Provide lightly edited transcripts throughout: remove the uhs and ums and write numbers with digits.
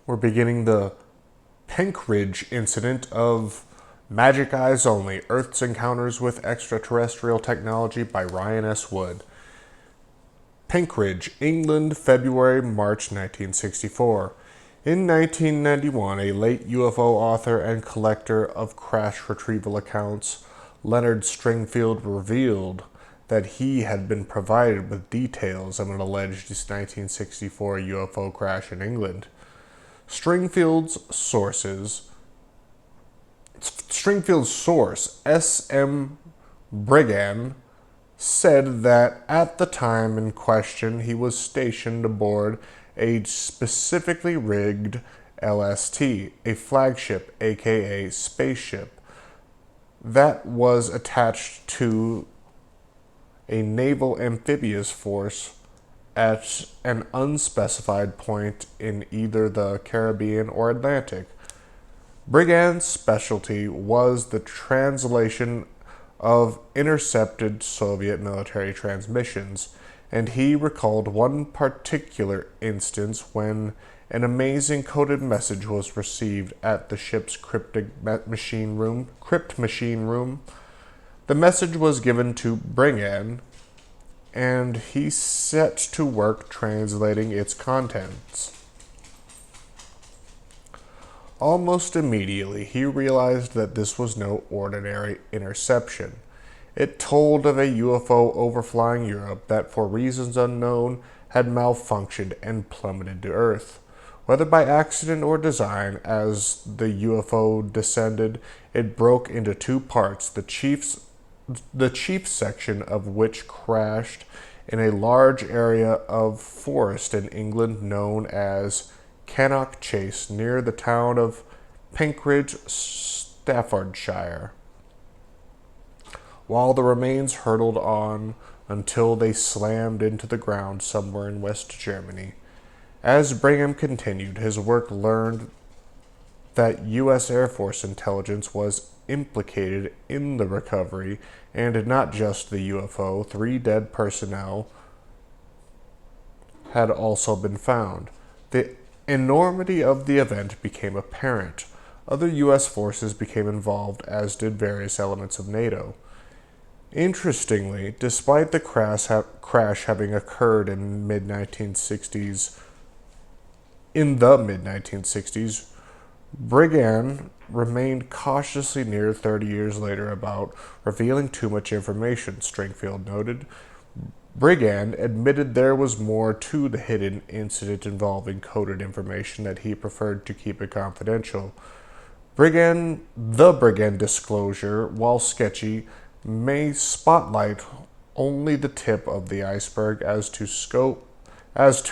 We're beginning the Penkridge incident of Magic Eyes Only, Earth's Encounters with Extraterrestrial Technology by Ryan S. Wood. Penkridge, England, February-March 1964. In 1991, a late UFO author and collector of crash retrieval accounts, Leonard Stringfield, revealed that he had been provided with details of an alleged 1964 UFO crash in England. Stringfield's source, S.M. Brigand, said that at the time in question he was stationed aboard a specifically rigged LST, a flagship, aka spaceship, that was attached to a naval amphibious force at an unspecified point in either the Caribbean or Atlantic. Brigand's specialty was the translation of intercepted Soviet military transmissions, and he recalled one particular instance when an amazing coded message was received at the ship's crypt machine room. The message was given to Brigand, and he set to work translating its contents. Almost immediately, he realized that this was no ordinary interception. It told of a UFO overflying Europe that, for reasons unknown, had malfunctioned and plummeted to Earth. Whether by accident or design, as the UFO descended, it broke into two parts, the chief section of which crashed in a large area of forest in England known as Cannock Chase, near the town of Penkridge, Staffordshire, while the remains hurtled on until they slammed into the ground somewhere in West Germany. As Brigham continued his work, learned that U.S. Air Force intelligence was implicated in the recovery, and not just the UFO. 3 dead personnel had also been found. The enormity of the event became apparent. Other U.S. forces became involved, as did various elements of NATO. Interestingly, despite the crash having occurred in the mid-1960s, Brigand remained cautiously near 30 years later about revealing too much information, Stringfield noted. Brigand admitted there was more to the hidden incident involving coded information that he preferred to keep it confidential. The Brigand disclosure, while sketchy, may spotlight only the tip of the iceberg as to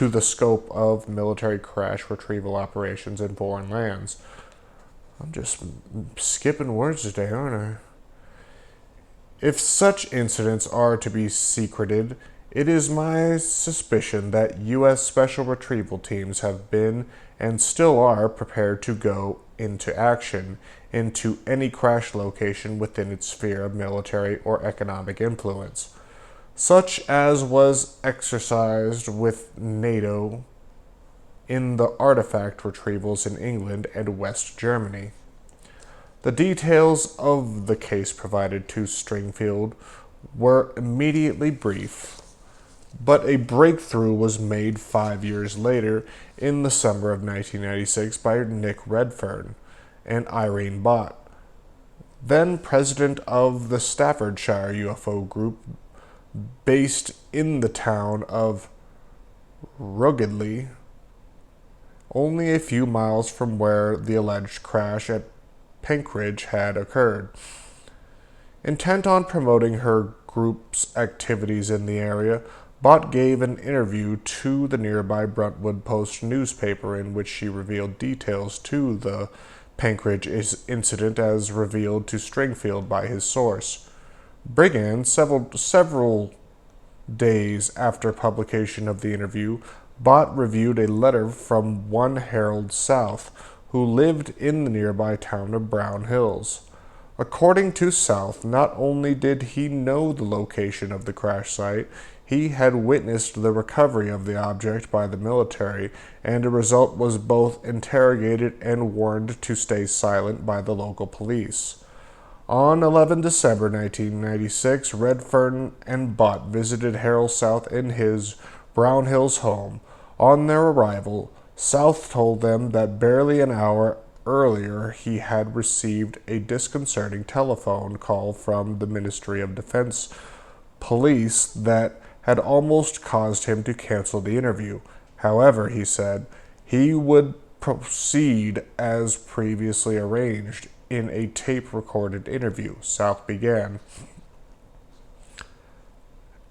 the scope of military crash retrieval operations in foreign lands. I'm just skipping words today, aren't I? If such incidents are to be secreted, it is my suspicion that U.S. Special Retrieval Teams have been and still are prepared to go into action into any crash location within its sphere of military or economic influence, such as was exercised with NATO in the artifact retrievals in England and West Germany. The details of the case provided to Stringfield were immediately brief, but a breakthrough was made 5 years later in the summer of 1996 by Nick Redfern and Irene Bott, then president of the Staffordshire UFO Group, based in the town of Rugeley, only a few miles from where the alleged crash at Penkridge had occurred. Intent on promoting her group's activities in the area, Bott gave an interview to the nearby Brentwood Post newspaper in which she revealed details to the Penkridge incident as revealed to Stringfield by his source. Brigand, several days after publication of the interview, Bott reviewed a letter from one Harold South, who lived in the nearby town of Brown Hills. According to South, not only did he know the location of the crash site, He had witnessed the recovery of the object by the military, and the result was both interrogated and warned to stay silent by the local police. On 11 December 1996, Redfern and Butt visited Harold South in his Brown Hills home. On their arrival, South told them that barely an hour earlier he had received a disconcerting telephone call from the Ministry of Defense police that had almost caused him to cancel the interview. However, he said, he would proceed as previously arranged in a tape-recorded interview. South began.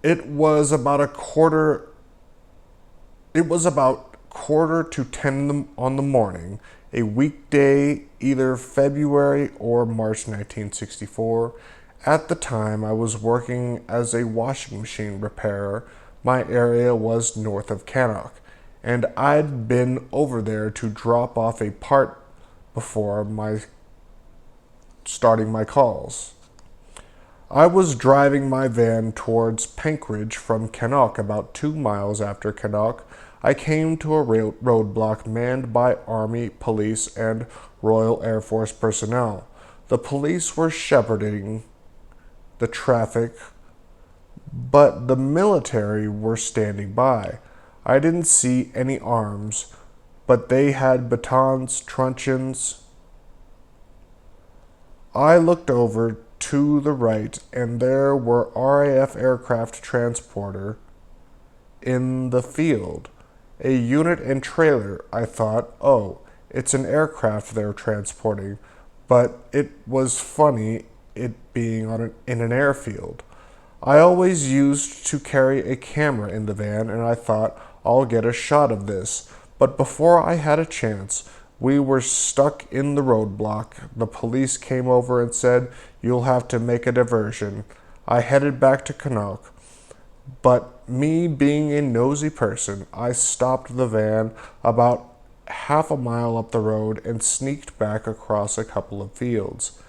It was about quarter to 10 on the morning, a weekday, either February or March 1964. At the time, I was working as a washing machine repairer. My area was north of Cannock, and I'd been over there to drop off a part before starting my calls. I was driving my van towards Penkridge from Cannock. About 2 miles after Cannock, I came to a roadblock manned by Army, police, and Royal Air Force personnel. The police were shepherding the traffic, but the military were standing by. I didn't see any arms, but they had batons, truncheons. I looked over to the right, and there were RAF aircraft transporter in the field. A unit and trailer. I thought, oh, it's an aircraft they're transporting, but it was funny it being in an airfield. I always used to carry a camera in the van, and I thought, I'll get a shot of this. But before I had a chance, we were stuck in the roadblock. The police came over and said, you'll have to make a diversion. I headed back to Cannock, but me being a nosy person, I stopped the van about half a mile up the road and sneaked back across a couple of fields.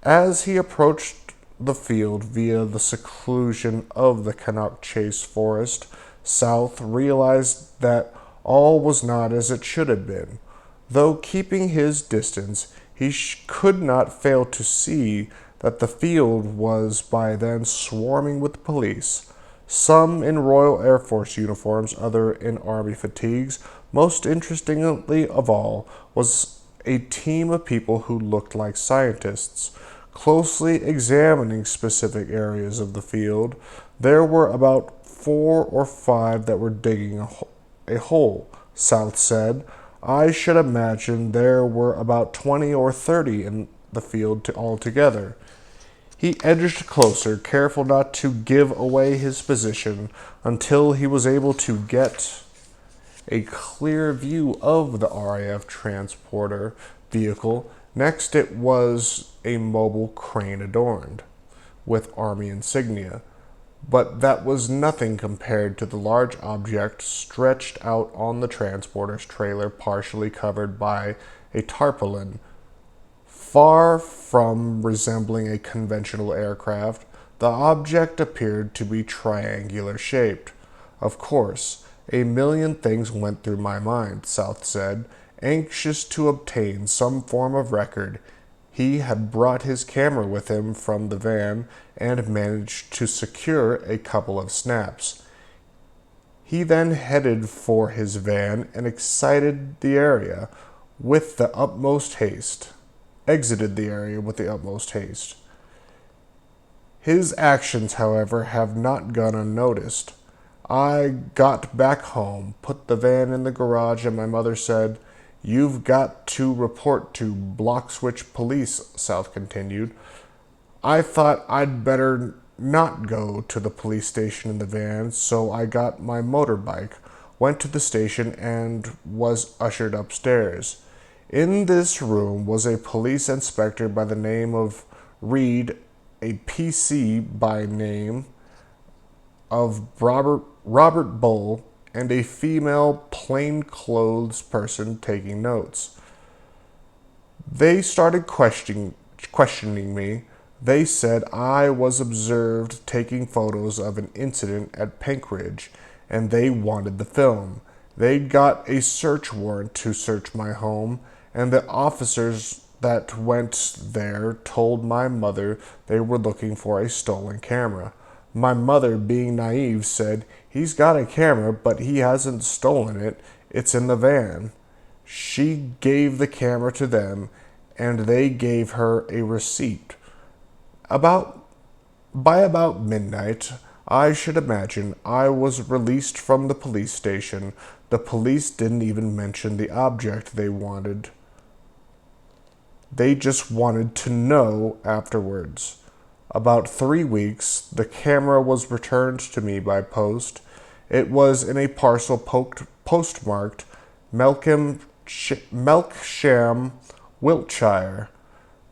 As he approached the field via the seclusion of the Cannock Chase forest, South realized that all was not as it should have been. Though keeping his distance, he could not fail to see that the field was by then swarming with police, some in Royal Air Force uniforms, other in Army fatigues. Most interestingly of all was a team of people who looked like scientists. Closely examining specific areas of the field, there were about 4 or 5 that were digging a hole, South said. I should imagine there were about 20 or 30 in the field altogether. He edged closer, careful not to give away his position, until he was able to get a clear view of the RAF transporter vehicle. Next, it was a mobile crane adorned with Army insignia, but that was nothing compared to the large object stretched out on the transporter's trailer, partially covered by a tarpaulin. Far from resembling a conventional aircraft, the object appeared to be triangular shaped. Of course, a million things went through my mind, South said, anxious to obtain some form of record. He had brought his camera with him from the van and managed to secure a couple of snaps. He then headed for his van and exited the area with the utmost haste. His actions, however, have not gone unnoticed. I got back home, put the van in the garage, and my mother said, "You've got to report to Block Switch Police," South continued. I thought I'd better not go to the police station in the van, so I got my motorbike, went to the station, and was ushered upstairs. In this room was a police inspector by the name of Reed, a PC by name of Robert Bull, and a female plainclothes person taking notes. They started questioning me. They said I was observed taking photos of an incident at Penkridge, and they wanted the film. They got a search warrant to search my home, and the officers that went there told my mother they were looking for a stolen camera. My mother, being naive, said, "He's got a camera, but he hasn't stolen it. It's in the van." She gave the camera to them, and they gave her a receipt. By about midnight, I should imagine, I was released from the police station. The police didn't even mention the object they wanted. They just wanted to know afterwards. About 3 weeks, the camera was returned to me by post. It was in a parcel postmarked Melksham, Wiltshire.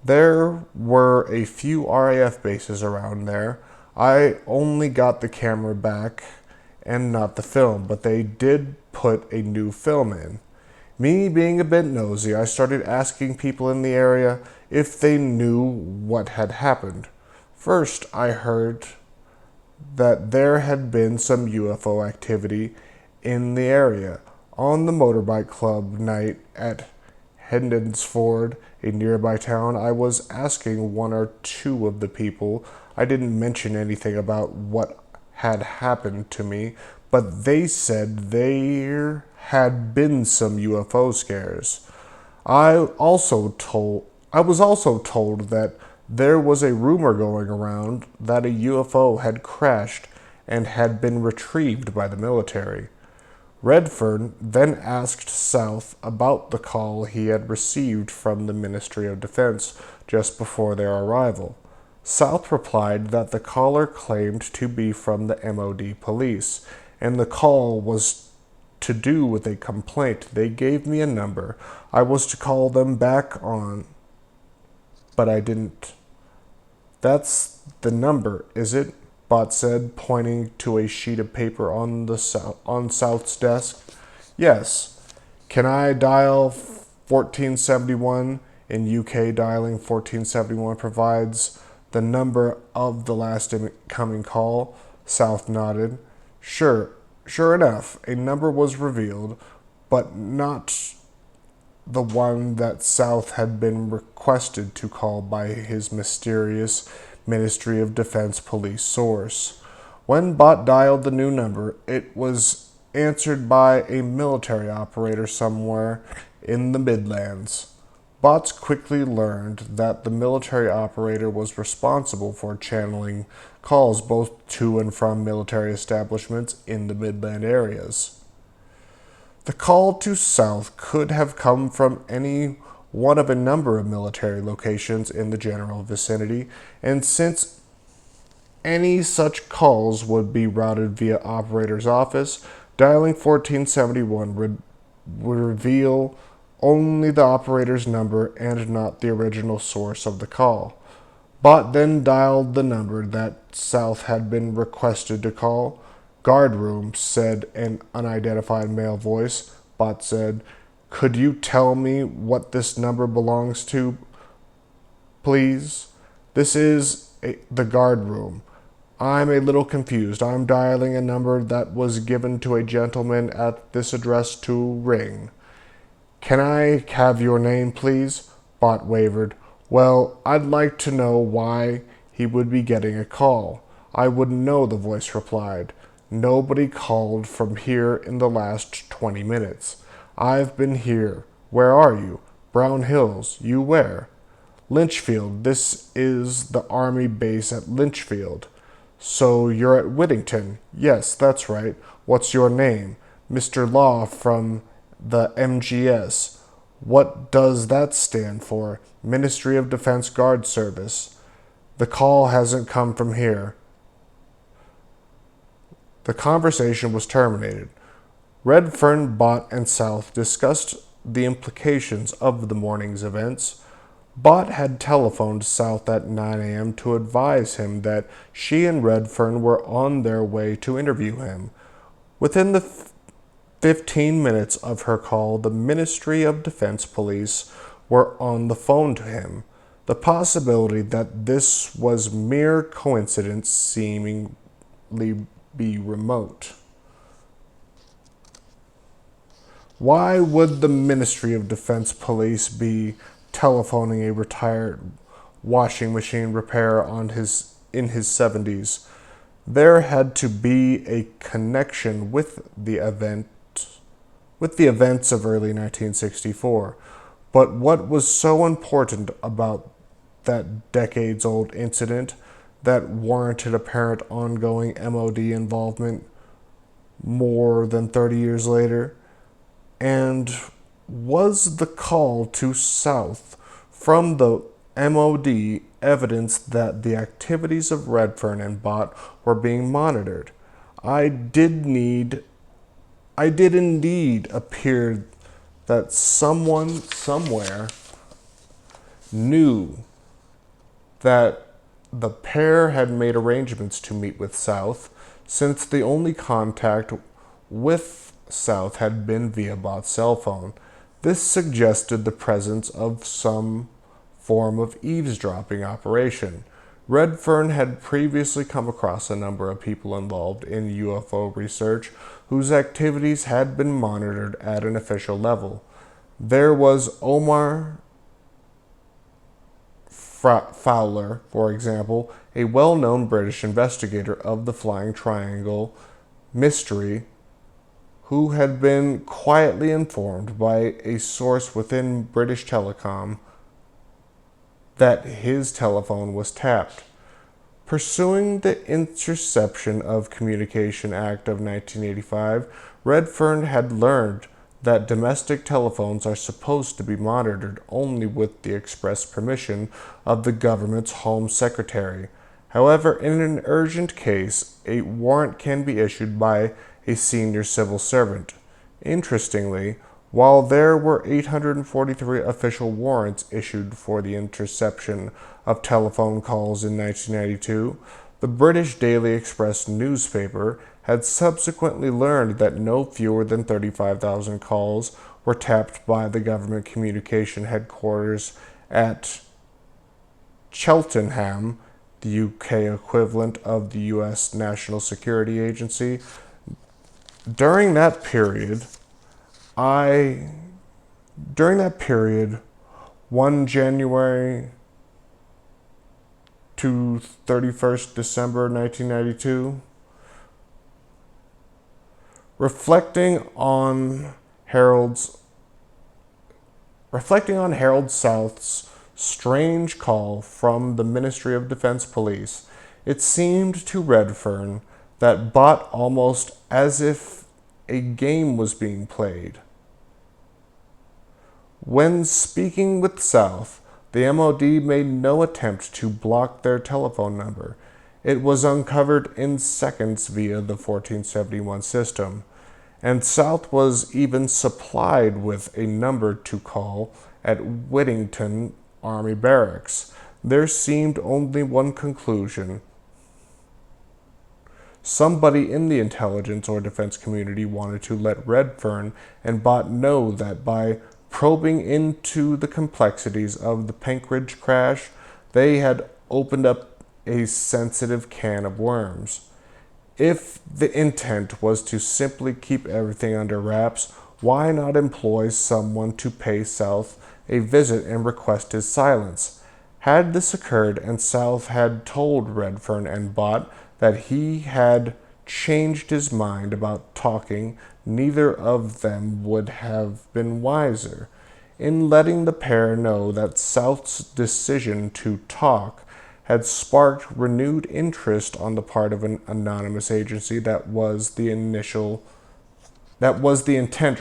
There were a few RAF bases around there. I only got the camera back and not the film, but they did put a new film in. Me being a bit nosy, I started asking people in the area if they knew what had happened. First, I heard that there had been some UFO activity in the area on the motorbike club night at Hendonsford, a nearby town. I was asking one or two of the people. I didn't mention anything about what had happened to me, but they said there had been some UFO scares. I was also told that there was a rumor going around that a UFO had crashed and had been retrieved by the military. Redfern then asked South about the call he had received from the Ministry of Defense just before their arrival. South replied that the caller claimed to be from the MOD police, and the call was to do with a complaint. They gave me a number. I was to call them back on, but I didn't. "That's the number, is it?" Bot said, pointing to a sheet of paper on South's desk. "Yes. Can I dial 1471? In UK, dialing 1471 provides the number of the last incoming call." South nodded. Sure enough, a number was revealed, but not the one that South had been requested to call by his mysterious Ministry of Defense police source. When Bot dialed the new number, it was answered by a military operator somewhere in the Midlands. Bots quickly learned that the military operator was responsible for channeling calls both to and from military establishments in the Midland areas. The call to South could have come from any one of a number of military locations in the general vicinity, and since any such calls would be routed via operator's office, dialing 1471 would reveal only the operator's number and not the original source of the call. Bot then dialed the number that South had been requested to call. "Guard room," said an unidentified male voice. Bot said, "Could you tell me what this number belongs to, please?" "This is the guard room. I'm a little confused. I'm dialing a number that was given to a gentleman at this address to ring." "Can I have your name, please?" Bot wavered. "Well, I'd like to know why he would be getting a call." "I wouldn't know," the voice replied. "Nobody called from here in the last 20 minutes. I've been here. Where are you?" "Brown Hills. You where?" "Lynchfield. This is the army base at Lynchfield." "So you're at Whittington?" "Yes, that's right. What's your name?" "Mr. Law from the MGS." "What does that stand for?" "Ministry of Defense Guard Service." "The call hasn't come from here." The conversation was terminated. Redfern, Bot, and South discussed the implications of the morning's events. Bot had telephoned South at 9 a.m. to advise him that she and Redfern were on their way to interview him. Within the 15 minutes of her call, the Ministry of Defense police were on the phone to him. The possibility that this was mere coincidence seemingly be remote. Why would the Ministry of Defense police be telephoning a retired washing machine repairer in his 70s? There had to be a connection with the events of early 1964. But what was so important about that decades-old incident that warranted apparent ongoing MOD involvement more than 30 years later? And was the call to South from the MOD evidence that the activities of Redfern and Bott were being monitored? I did indeed appear that someone somewhere knew that the pair had made arrangements to meet with South, since the only contact with South had been via Bott's cell phone. This suggested the presence of some form of eavesdropping operation. Redfern had previously come across a number of people involved in UFO research whose activities had been monitored at an official level. There was Omar Fowler, for example, a well-known British investigator of the Flying Triangle mystery, who had been quietly informed by a source within British Telecom that his telephone was tapped. Pursuing the Interception of Communication Act of 1985, Redfern had learned that domestic telephones are supposed to be monitored only with the express permission of the government's Home Secretary. However, in an urgent case, a warrant can be issued by a senior civil servant. Interestingly, while there were 843 official warrants issued for the interception of telephone calls in 1992, the British Daily Express newspaper had subsequently learned that no fewer than 35,000 calls were tapped by the government communication headquarters at Cheltenham, the UK equivalent of the US National Security Agency. During that period, 1 January to 31st December 1992, reflecting on Harold South's strange call from the Ministry of Defense Police, it seemed to Redfern that Bott almost as if a game was being played. When speaking with South, the MOD made no attempt to block their telephone number. It was uncovered in seconds via the 1471 system, and South was even supplied with a number to call at Whittington Army Barracks. There seemed only one conclusion. Somebody in the intelligence or defense community wanted to let Redfern and Bott know that by probing into the complexities of the Penkridge crash, they had opened up a sensitive can of worms. If the intent was to simply keep everything under wraps, why not employ someone to pay South a visit and request his silence? Had this occurred and South had told Redfern and Bott that he had changed his mind about talking, neither of them would have been wiser. In letting the pair know that South's decision to talk had sparked renewed interest on the part of an anonymous agency that was the intent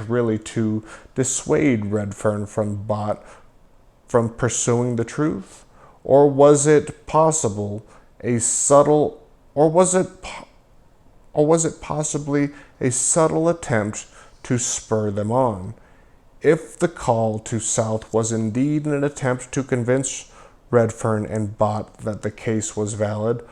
really to dissuade Redfern from Bott from pursuing the truth? Or was it possibly a subtle attempt to spur them on? If the call to South was indeed an attempt to convince Redfern and Bott that the case was valid,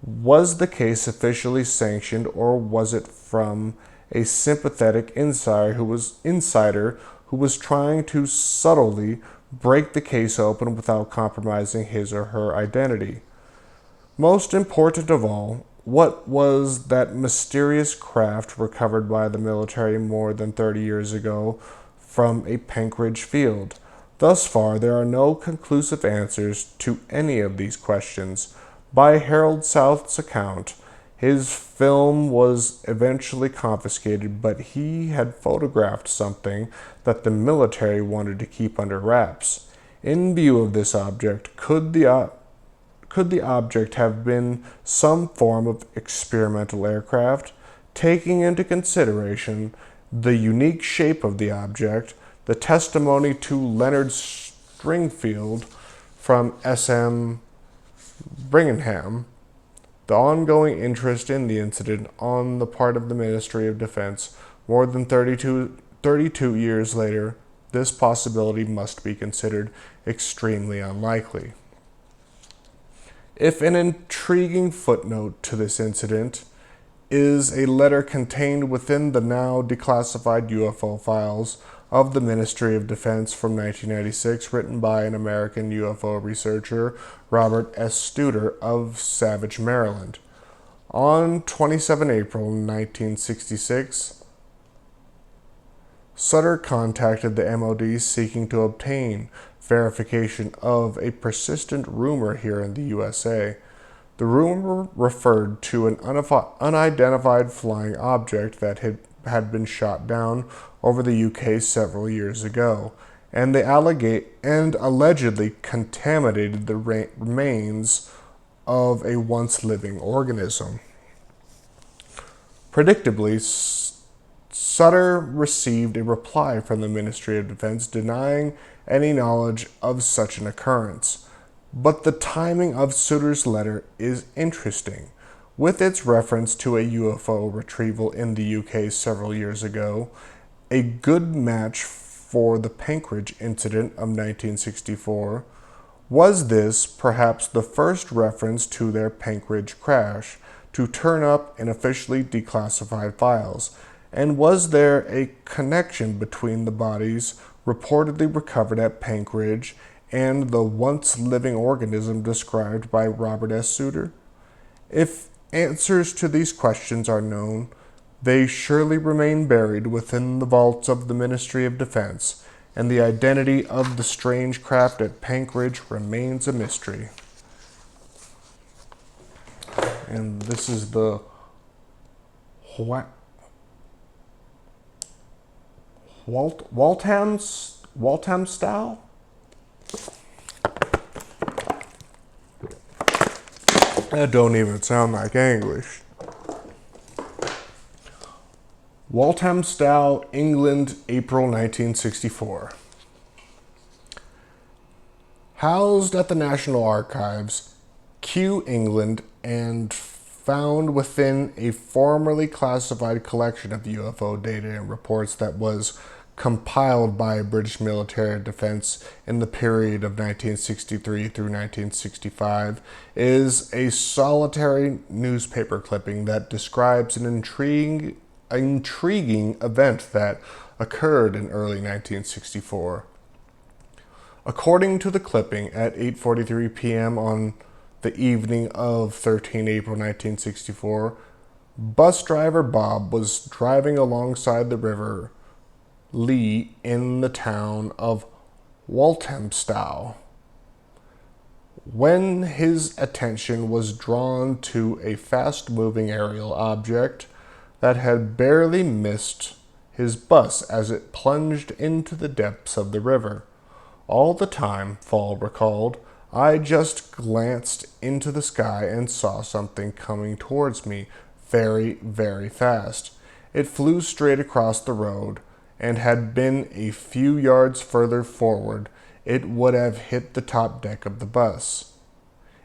was the case officially sanctioned, or was it from a sympathetic insider who who was trying to subtly break the case open without compromising his or her identity. Most important of all, what was that mysterious craft recovered by the military more than 30 years ago from a Penkridge field? Thus far, there are no conclusive answers to any of these questions. By Harold South's account, his film was eventually confiscated, but he had photographed something that the military wanted to keep under wraps. In view of this object, could the object have been some form of experimental aircraft? Taking into consideration the unique shape of the object, the testimony to Leonard Stringfield from S.M. Birmingham, the ongoing interest in the incident on the part of the Ministry of Defense more than 32 years later, this possibility must be considered extremely unlikely. If an intriguing footnote to this incident is a letter contained within the now declassified UFO files of the Ministry of Defense from 1996, written by an American UFO researcher, Robert S. Studer of Savage, Maryland. On 27 April 1966, Sutter contacted the MOD seeking to obtain verification of a persistent rumor here in the USA. The rumor referred to an unidentified flying object that had been shot down over the UK several years ago, and they allegedly contaminated the remains of a once living organism. Predictably, Sutter received a reply from the Ministry of Defense denying any knowledge of such an occurrence. But the timing of Sutter's letter is interesting. With its reference to a UFO retrieval in the UK several years ago, a good match for the Penkridge incident of 1964, was this perhaps the first reference to their Penkridge crash to turn up in officially declassified files? And was there a connection between the bodies reportedly recovered at Penkridge and the once living organism described by Robert S. Sutter? If answers to these questions are known, they surely remain buried within the vaults of the Ministry of Defense, and the identity of the strange craft at Penkridge remains a mystery. And this is the Waltham style? That don't even sound like English. Walthamstow, England, April 1964. Housed at the National Archives, Kew, England, and found within a formerly classified collection of UFO data and reports that was compiled by British military defense in the period of 1963 through 1965, is a solitary newspaper clipping that describes an intriguing event that occurred in early 1964. According to the clipping, at 8:43 p.m. on the evening of 13 April 1964, bus driver Bob was driving alongside the River Lee in the town of Walthamstow when his attention was drawn to a fast-moving aerial object that had barely missed his bus as it plunged into the depths of the river. All the time, Fall recalled, I just glanced into the sky and saw something coming towards me very, very fast. It flew straight across the road, and had been a few yards further forward, it would have hit the top deck of the bus.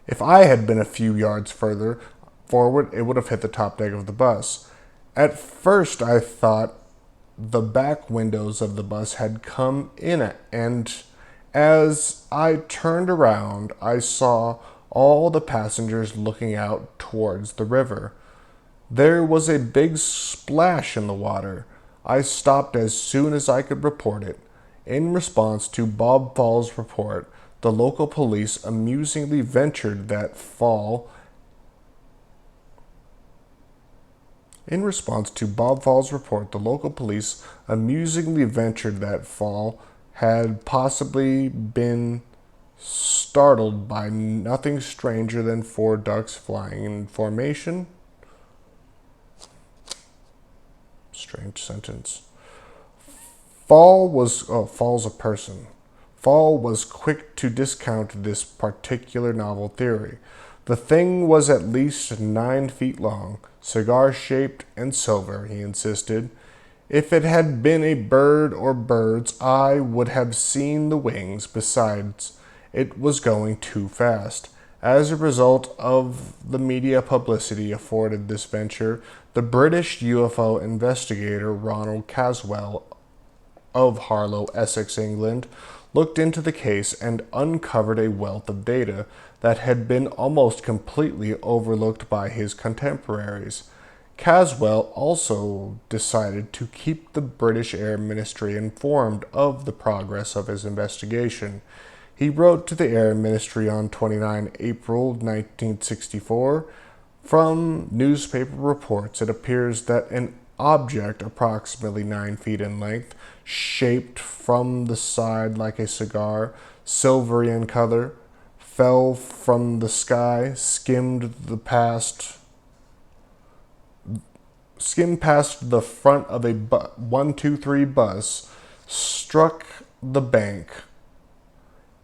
If I had been a few yards further forward, it would have hit the top deck of the bus. At first, I thought the back windows of the bus had come in, and as I turned around, I saw all the passengers looking out towards the river. There was a big splash in the water. I stopped as soon as I could report it. In response to Bob Fall's report, the local police amusingly ventured that Fall In response to Bob Fall's report, the local police amusingly ventured that Fall had possibly been startled by nothing stranger than four ducks flying in formation. Strange sentence. Fall's a person. Fall was quick to discount this particular novel theory. The thing was at least 9 feet long, cigar-shaped and silver, he insisted. If it had been a bird or birds, I would have seen the wings. Besides, it was going too fast. As a result of the media publicity afforded this venture, the British UFO investigator Ronald Caswell of Harlow, Essex, England, looked into the case and uncovered a wealth of data that had been almost completely overlooked by his contemporaries. Caswell also decided to keep the British Air Ministry informed of the progress of his investigation. He wrote to the Air Ministry on 29 April 1964. From newspaper reports, it appears that an object approximately 9 feet in length, shaped from the side like a cigar, silvery in color, fell from the sky, skimmed past the front of a 123 bus, struck the bank,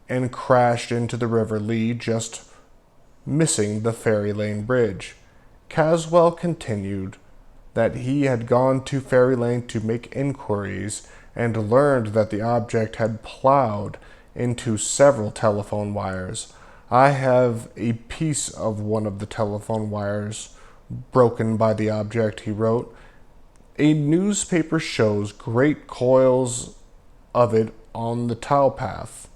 and crashed into the River Lee, just missing the Ferry Lane Bridge. Caswell continued that he had gone to Ferry Lane to make inquiries and learned that the object had plowed into several telephone wires. I have a piece of one of the telephone wires broken by the object, he wrote. A newspaper shows great coils of it on the towpath.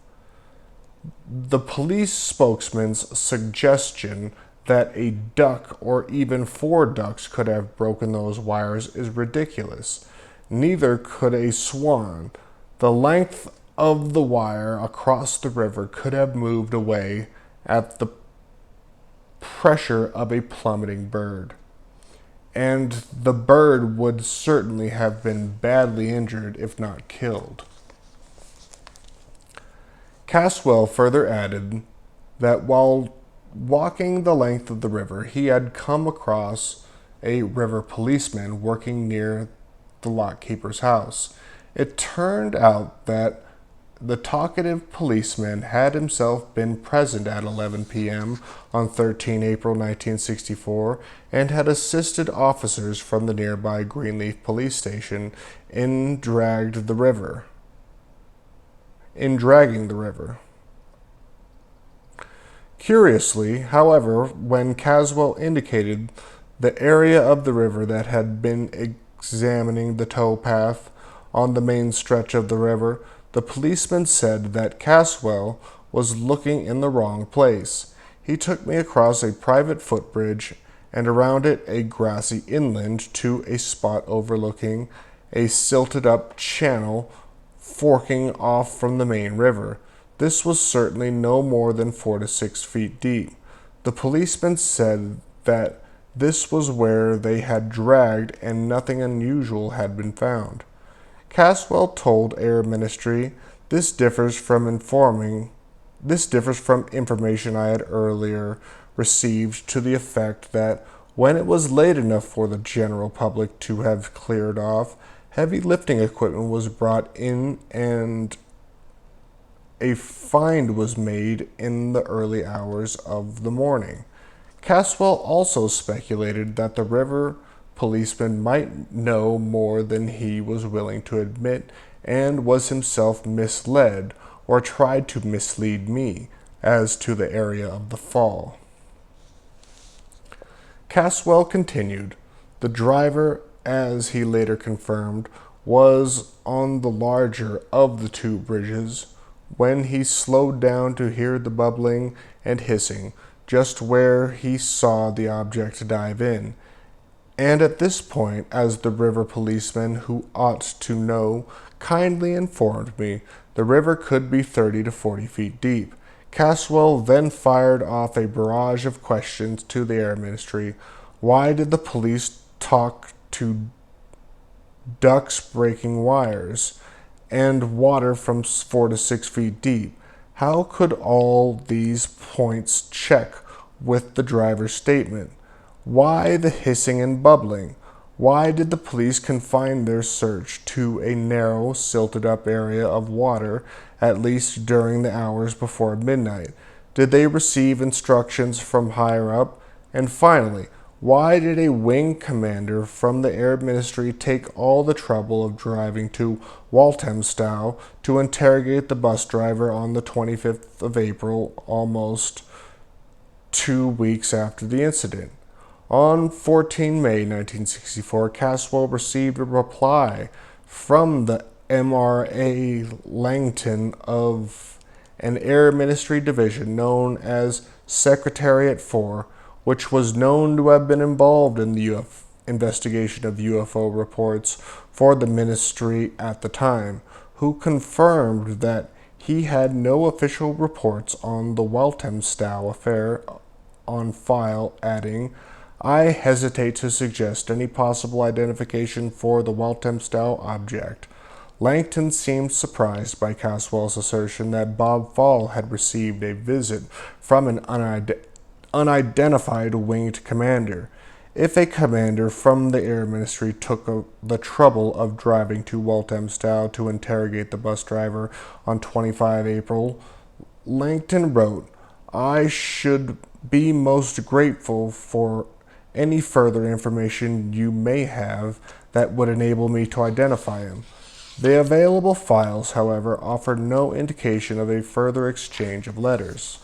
The police spokesman's suggestion that a duck or even 4 ducks could have broken those wires is ridiculous. Neither could a swan. The length of the wire across the river could have moved away at the pressure of a plummeting bird. And the bird would certainly have been badly injured if not killed. Caswell further added that while walking the length of the river, he had come across a river policeman working near the lockkeeper's house. It turned out that the talkative policeman had himself been present at 11 p.m. on 13 April 1964 and had assisted officers from the nearby Greenleaf police station in dragging the river. Curiously, however, when Caswell indicated the area of the river that had been examining the towpath on the main stretch of the river, the policeman said that Caswell was looking in the wrong place. He took me across a private footbridge and around it a grassy inland to a spot overlooking a silted-up channel forking off from the main river. This was certainly no more than 4 to 6 feet deep. The policeman said that this was where they had dragged and nothing unusual had been found. Caswell told Air Ministry, this differs from information I had earlier received to the effect that when it was late enough for the general public to have cleared off, heavy lifting equipment was brought in and a find was made in the early hours of the morning. Caswell also speculated that the river policeman might know more than he was willing to admit and was himself misled or tried to mislead me as to the area of the fall. Caswell continued, the driver, as he later confirmed, was on the larger of the 2 bridges when he slowed down to hear the bubbling and hissing just where he saw the object dive in. And at this point, as the river policeman, who ought to know, kindly informed me the river could be 30 to 40 feet deep. Caswell then fired off a barrage of questions to the Air Ministry. Why did the police talk to ducks breaking wires and water from 4 to 6 feet deep? How could all these points check with the driver's statement? Why the hissing and bubbling? Why did the police confine their search to a narrow, silted-up area of water, at least during the hours before midnight? Did they receive instructions from higher up? And finally, why did a wing commander from the Air Ministry take all the trouble of driving to Walthamstow to interrogate the bus driver on the 25th of April, almost 2 weeks after the incident? On 14 May 1964, Caswell received a reply from the MRA Langton of an Air Ministry division known as Secretariat 4, which was known to have been involved in the investigation of UFO reports for the ministry at the time, who confirmed that he had no official reports on the Walthamstow affair on file, adding, "I hesitate to suggest any possible identification for the Walthamstow object." Langton seemed surprised by Caswell's assertion that Bob Fall had received a visit from an unidentified winged commander. If a commander from the Air Ministry took the trouble of driving to Walthamstow to interrogate the bus driver on 25 April, Langton wrote, "I should be most grateful for any further information you may have that would enable me to identify him." The available files, however, offer no indication of a further exchange of letters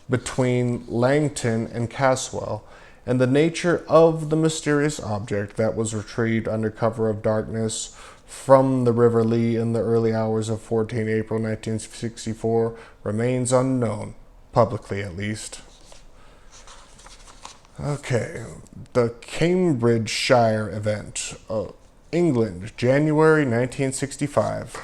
between Langton and Caswell, and the nature of the mysterious object that was retrieved under cover of darkness from the River Lee in the early hours of 14 April 1964 remains unknown, publicly at least. Okay, the Cambridge Shire event, England, January 1965.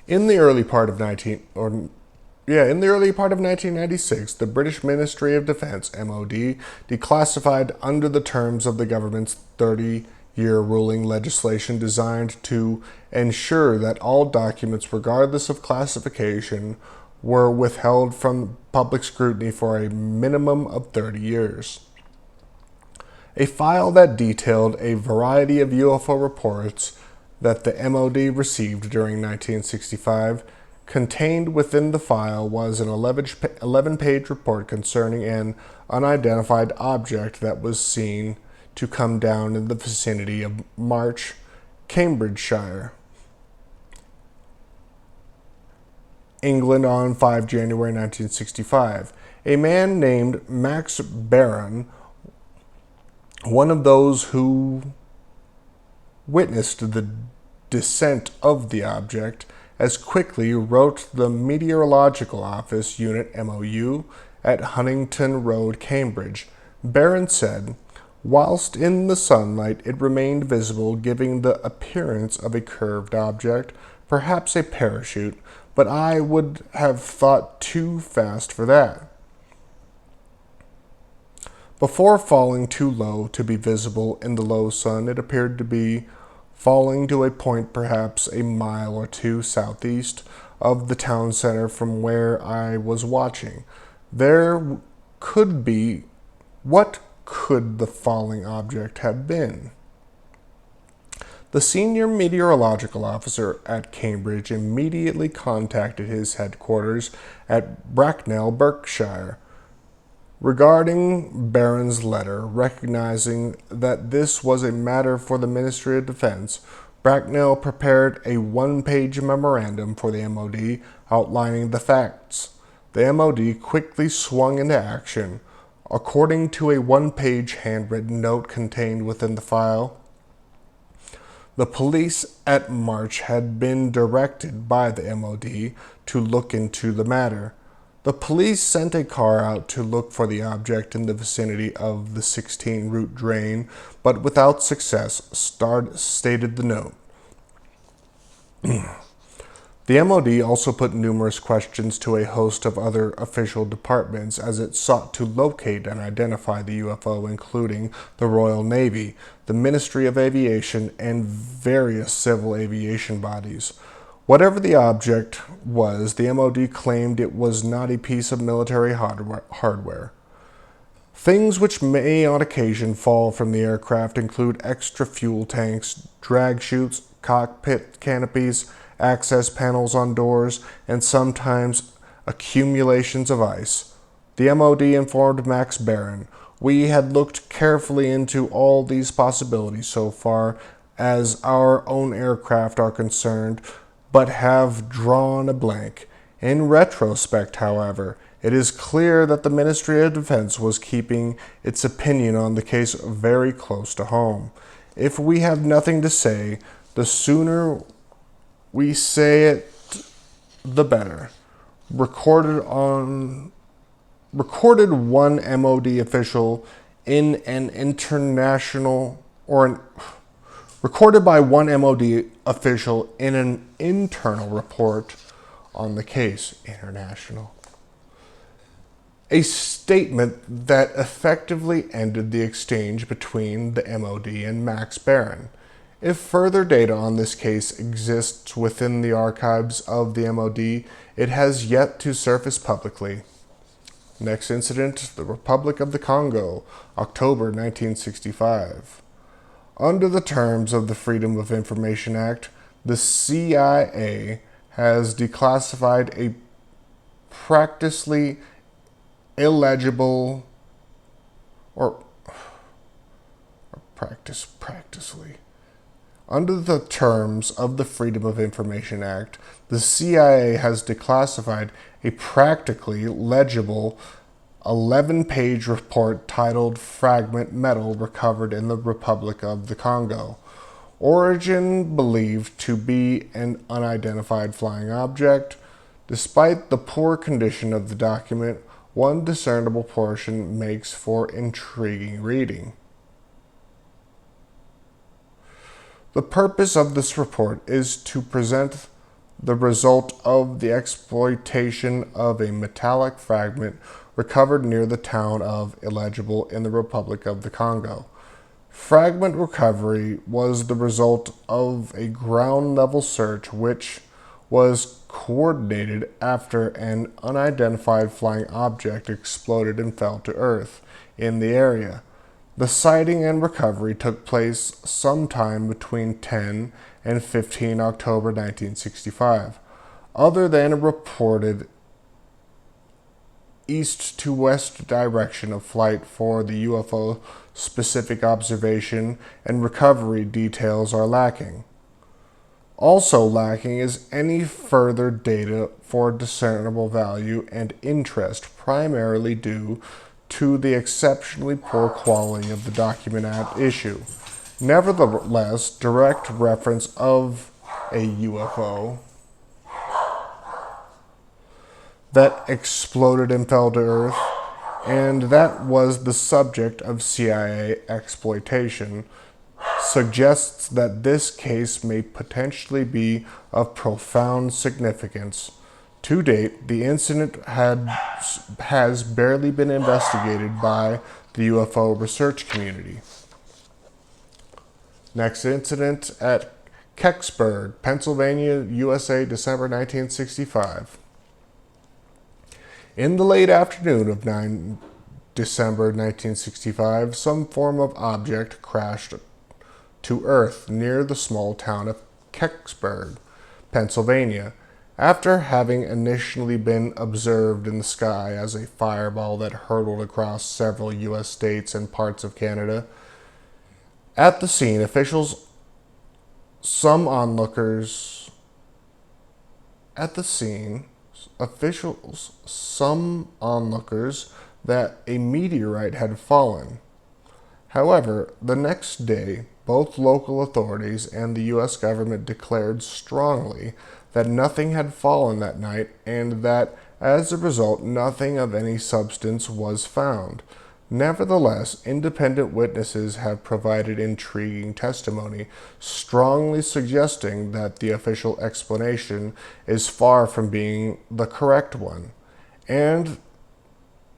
In the early part of 1996, the British Ministry of Defence (MOD) declassified under the terms of the government's 30-year ruling legislation designed to ensure that all documents, regardless of classification, were withheld from public scrutiny for a minimum of 30 years. A file that detailed a variety of UFO reports that the MOD received during 1965. Contained within the file was an 11-page report concerning an unidentified object that was seen to come down in the vicinity of March, Cambridgeshire, England on 5 January 1965. A man named Max Barron, one of those who witnessed the descent of the object, as quickly wrote the Meteorological Office Unit MOU at Huntington Road, Cambridge. Barron said, "Whilst in the sunlight it remained visible, giving the appearance of a curved object, perhaps a parachute, but I would have thought too fast for that. Before falling too low to be visible in the low sun, it appeared to be falling to a point perhaps a mile or two southeast of the town center from where I was watching. There could be... What could the falling object have been?" The senior meteorological officer at Cambridge immediately contacted his headquarters at Bracknell, Berkshire, regarding Barron's letter. Recognizing that this was a matter for the Ministry of Defense, Bracknell prepared a one-page memorandum for the MOD outlining the facts. The MOD quickly swung into action. According to a one-page handwritten note contained within the file, the police at March had been directed by the MOD to look into the matter. The police sent a car out to look for the object in the vicinity of the 16-root drain, but without success, stated the note. The MOD also put numerous questions to a host of other official departments as it sought to locate and identify the UFO, including the Royal Navy, the Ministry of Aviation, and various civil aviation bodies. Whatever the object was, the MOD claimed it was not a piece of military hardware. Things which may on occasion fall from the aircraft include extra fuel tanks, drag chutes, cockpit canopies, access panels on doors, and sometimes accumulations of ice. The MOD informed Max Barron, "We had looked carefully into all these possibilities so far as our own aircraft are concerned, but have drawn a blank. In retrospect, however, it is clear that the Ministry of Defense was keeping its opinion on the case very close to home. If we have nothing to say, the sooner we say it, the better." Recorded one MOD official in an international recorded by one MOD official in an internal report on the case. International. A statement that effectively ended the exchange between the MOD and Max Barron. If further data on this case exists within the archives of the MOD, it has yet to surface publicly. Next incident, the Republic of the Congo, October 1965. Under the terms of the Freedom of Information Act, the CIA has declassified a practically illegible Under the terms of the Freedom of Information Act, the CIA has declassified a practically legible 11-page report titled "Fragment Metal Recovered in the Republic of the Congo. Origin believed to be an unidentified flying object. Despite the poor condition of the document, one discernible portion makes for intriguing reading. The purpose of this report is to present the result of the exploitation of a metallic fragment recovered near the town of Illegible in the Republic of the Congo. Fragment recovery was the result of a ground-level search which was coordinated after an unidentified flying object exploded and fell to Earth in the area. The sighting and recovery took place sometime between 10 and 15 October 1965. Other than a reported east to west direction of flight for the UFO, specific observation and recovery details are lacking. Also lacking is any further data for discernible value and interest, primarily due to the exceptionally poor quality of the document at issue. Nevertheless, direct reference of a UFO that exploded and fell to Earth, and that was the subject of CIA exploitation, suggests that this case may potentially be of profound significance. To date, the incident has barely been investigated by the UFO research community. Next incident at Kecksburg, Pennsylvania, USA, December 1965. In the late afternoon of 9 December 1965, some form of object crashed to Earth near the small town of Kecksburg, Pennsylvania. After having initially been observed in the sky as a fireball that hurtled across several U.S. states and parts of Canada, at the scene, some onlookers that a meteorite had fallen. However, the next day, both local authorities and the U.S. government declared strongly that nothing had fallen that night and that As a result, nothing of any substance was found. Nevertheless, independent witnesses have provided intriguing testimony, strongly suggesting that the official explanation is far from being the correct one, and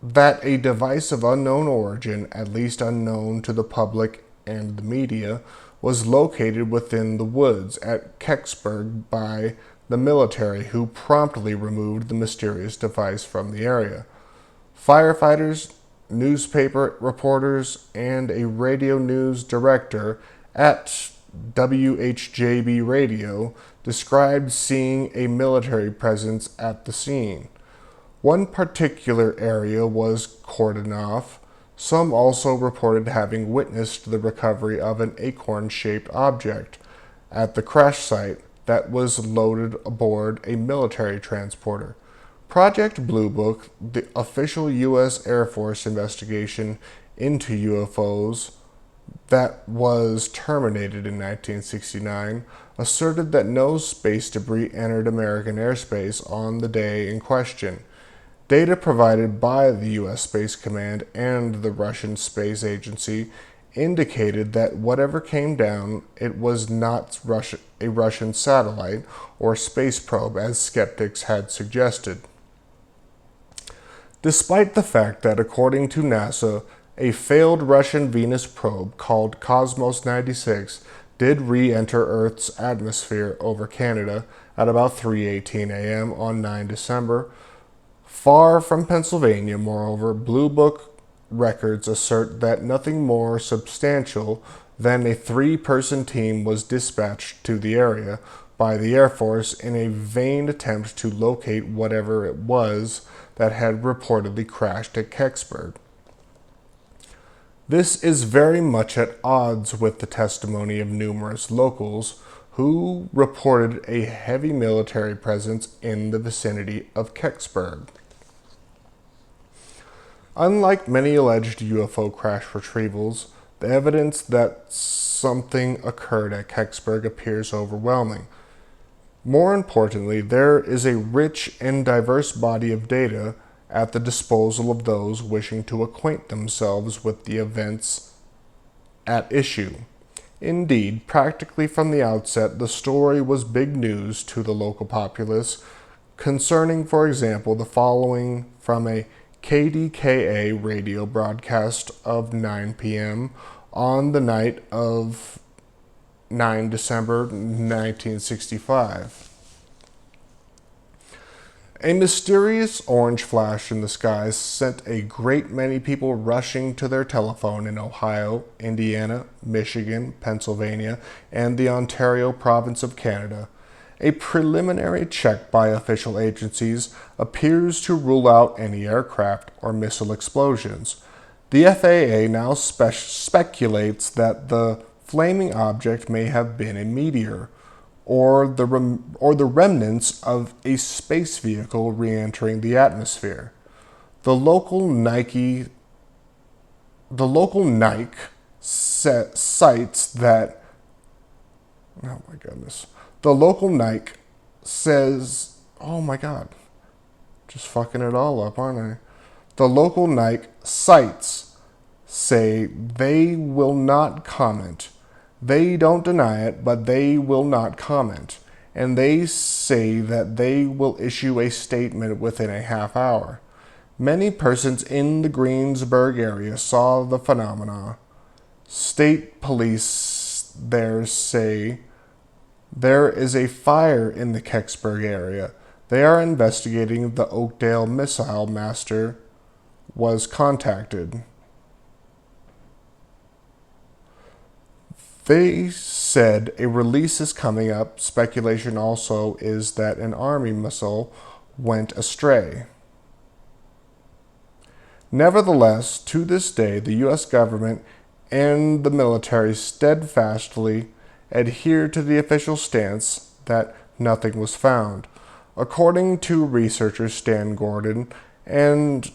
that a device of unknown origin, at least unknown to the public and the media, was located within the woods at Kecksburg by the military, who promptly removed the mysterious device from the area. Firefighters, newspaper reporters, and a radio news director at WHJB Radio described seeing a military presence at the scene. One particular area was cordoned off. Some also reported having witnessed the recovery of an acorn-shaped object at the crash site that was loaded aboard a military transporter. Project Blue Book, the official U.S. Air Force investigation into UFOs that was terminated in 1969, asserted that no space debris entered American airspace on the day in question. Data provided by the U.S. Space Command and the Russian Space Agency indicated that whatever came down, it was not a Russian satellite or space probe, as skeptics had suggested. Despite the fact that, according to NASA, a failed Russian Venus probe called Cosmos 96 did re-enter Earth's atmosphere over Canada at about 3:18 a.m. on 9 December, far from Pennsylvania. Moreover, Blue Book records assert that nothing more substantial than a 3-person team was dispatched to the area by the Air Force in a vain attempt to locate whatever it was that had reportedly crashed at Kecksburg. This is very much at odds with the testimony of numerous locals who reported a heavy military presence in the vicinity of Kecksburg. Unlike many alleged UFO crash retrievals, the evidence that something occurred at Kecksburg appears overwhelming. More importantly, there is a rich and diverse body of data at the disposal of those wishing to acquaint themselves with the events at issue. Indeed, practically from the outset, the story was big news to the local populace, concerning, for example, the following from a KDKA radio broadcast of 9 p.m. on the night of 9 December 1965. A mysterious orange flash in the skies sent a great many people rushing to their telephone in Ohio, Indiana, Michigan, Pennsylvania, and the Ontario province of Canada. A preliminary check by official agencies appears to rule out any aircraft or missile explosions. The FAA now speculates that the flaming object may have been a meteor, or the remnants of a space vehicle re-entering the atmosphere. The local Nike cites that. Oh my goodness. The local Nike says, oh my god, just fucking it all up, aren't I? The local Nike sites say they will not comment. They don't deny it, but they will not comment. And they say that they will issue a statement within a half hour. Many persons in the Greensburg area saw the phenomena. State police there say there is a fire in the Kecksburg area. They are investigating. The Oakdale missile master was contacted. They said a release is coming up. Speculation also is that an Army missile went astray. Nevertheless, to this day, the U.S. government and the military steadfastly adhere to the official stance that nothing was found. According to researcher Stan Gordon and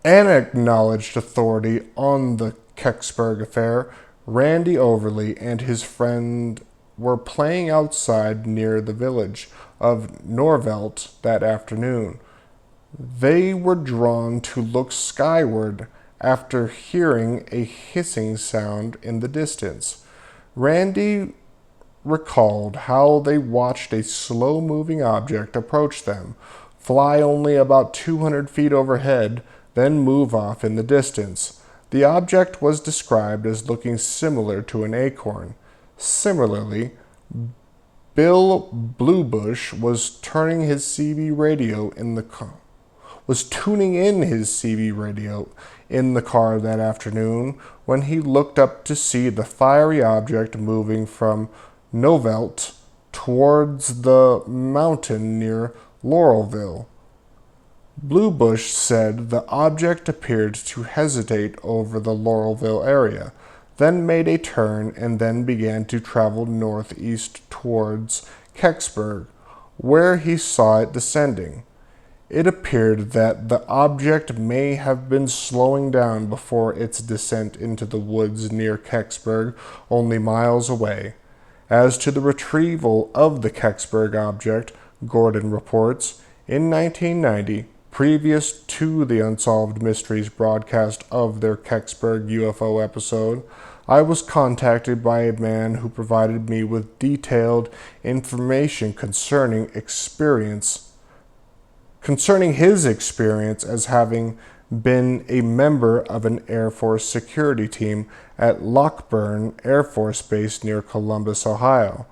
an acknowledged authority on the Kecksburg affair, Randy Overly and his friend were playing outside near the village of Norvelt that afternoon. They were drawn to look skyward after hearing a hissing sound in the distance. Randy recalled how they watched a slow-moving object approach them, fly only about 200 feet overhead, then move off in the distance. The object was described as looking similar to an acorn. Similarly, Bill Bluebush was tuning in his CB radio in the car that afternoon when he looked up to see the fiery object moving from Novelt towards the mountain near Laurelville. Bluebush said the object appeared to hesitate over the Laurelville area, then made a turn and then began to travel northeast towards Kecksburg, where he saw it descending. It appeared that the object may have been slowing down before its descent into the woods near Kecksburg, only miles away. As to the retrieval of the Kecksburg object, Gordon reports, in 1990, previous to the Unsolved Mysteries broadcast of their Kecksburg UFO episode, I was contacted by a man who provided me with detailed information concerning his experience as having been a member of an Air Force security team at Lockburn Air Force Base near Columbus, Ohio,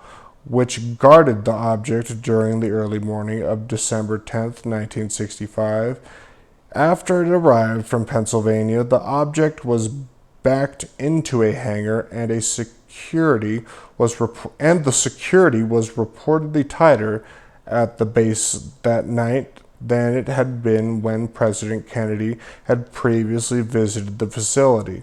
which guarded the object during the early morning of December 10, 1965. After it arrived from Pennsylvania, the object was backed into a hangar and the security was reportedly tighter at the base that night than it had been when President Kennedy had previously visited the facility.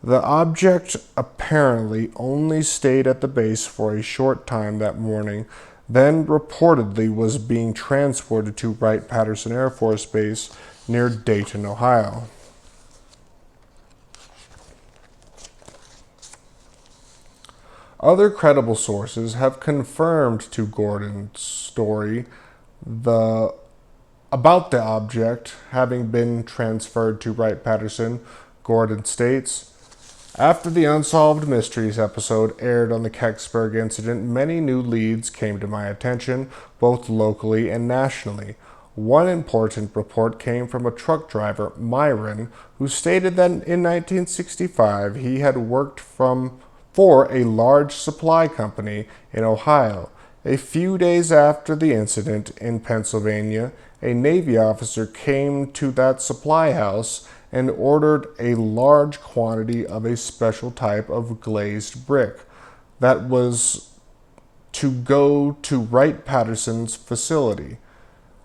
The object apparently only stayed at the base for a short time that morning, then reportedly was being transported to Wright-Patterson Air Force Base near Dayton, Ohio. Other credible sources have confirmed to Gordon's story about the object having been transferred to Wright-Patterson. Gordon states, after the Unsolved Mysteries episode aired on the Kecksburg incident, many new leads came to my attention, both locally and nationally. One important report came from a truck driver, Myron, who stated that in 1965 he had worked for a large supply company in Ohio. A few days after the incident in Pennsylvania, a Navy officer came to that supply house and ordered a large quantity of a special type of glazed brick that was to go to Wright-Patterson's facility.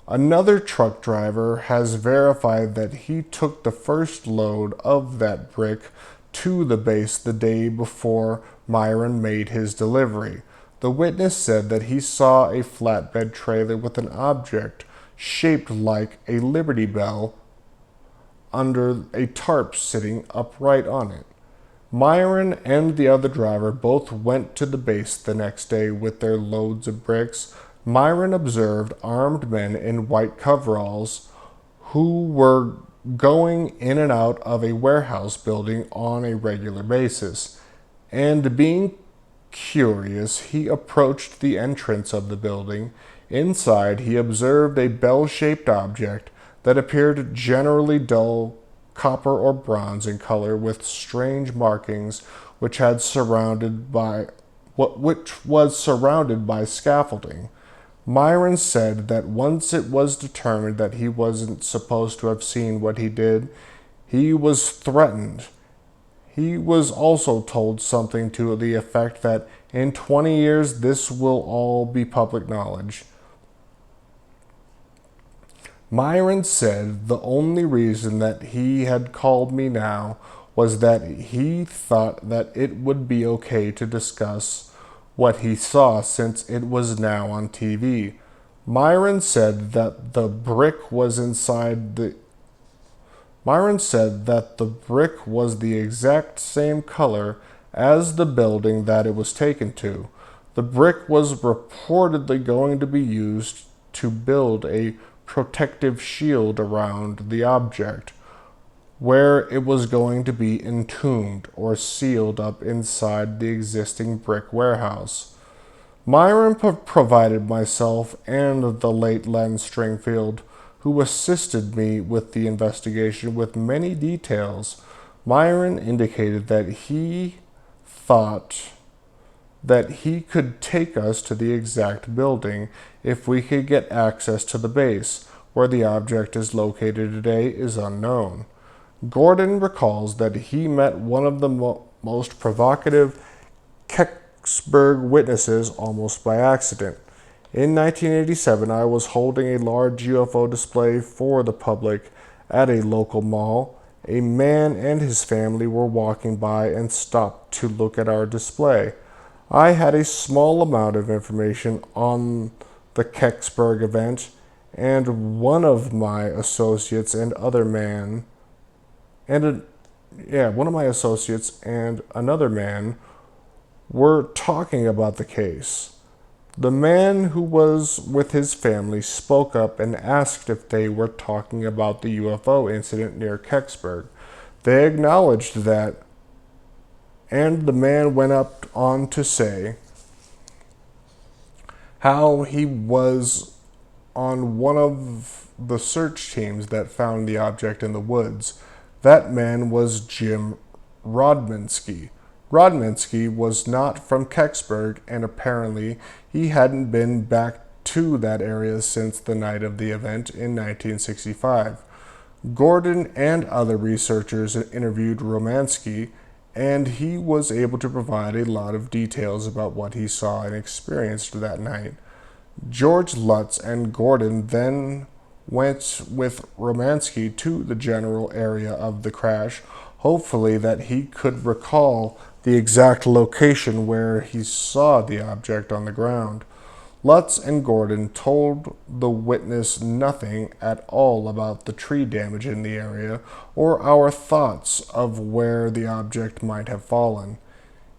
Another truck driver has verified that he took the first load of that brick to the base the day before Myron made his delivery. The witness said that he saw a flatbed trailer with an object shaped like a Liberty Bell under a tarp sitting upright on it. Myron and the other driver both went to the base the next day with their loads of bricks. Myron observed armed men in white coveralls who were going in and out of a warehouse building on a regular basis, and being curious, he approached the entrance of the building. Inside, he observed a bell-shaped object that appeared generally dull copper or bronze in color with strange markings which was surrounded by scaffolding. Myron said that once it was determined that he wasn't supposed to have seen what he did, he was threatened. He was also told something to the effect that in 20 years this will all be public knowledge. Myron said the only reason that he had called me now was that he thought that it would be okay to discuss what he saw since it was now on TV. Myron said that the brick was the exact same color as the building that it was taken to. The brick was reportedly going to be used to build a protective shield around the object, where it was going to be entombed or sealed up inside the existing brick warehouse. Myron provided myself and the late Len Stringfield, who assisted me with the investigation, with many details. Myron indicated that he thought that he could take us to the exact building if we could get access to the base. Where the object is located today is unknown. Gordon recalls that he met one of the most provocative Kecksburg witnesses almost by accident. In 1987, I was holding a large UFO display for the public at a local mall. A man and his family were walking by and stopped to look at our display. I had a small amount of information on the Kecksburg event, and one of my associates and another man were talking about the case. The man who was with his family spoke up and asked if they were talking about the UFO incident near Kecksburg. They acknowledged that, and the man went on to say how he was on one of the search teams that found the object in the woods. That man was Jim Rodminsky. Rodminsky was not from Kecksburg, and apparently he hadn't been back to that area since the night of the event in 1965. Gordon and other researchers interviewed Romansky, and he was able to provide a lot of details about what he saw and experienced that night. George Lutz and Gordon then went with Romansky to the general area of the crash, hopefully that he could recall the exact location where he saw the object on the ground. Lutz and Gordon told the witness nothing at all about the tree damage in the area or our thoughts of where the object might have fallen.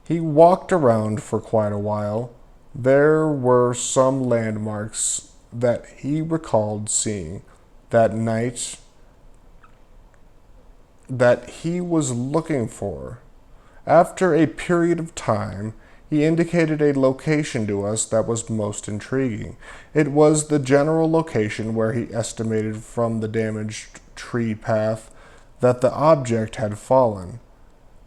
He walked around for quite a while. There were some landmarks that he recalled seeing that night that he was looking for. After a period of time, he indicated a location to us that was most intriguing. It was the general location where he estimated from the damaged tree path that the object had fallen.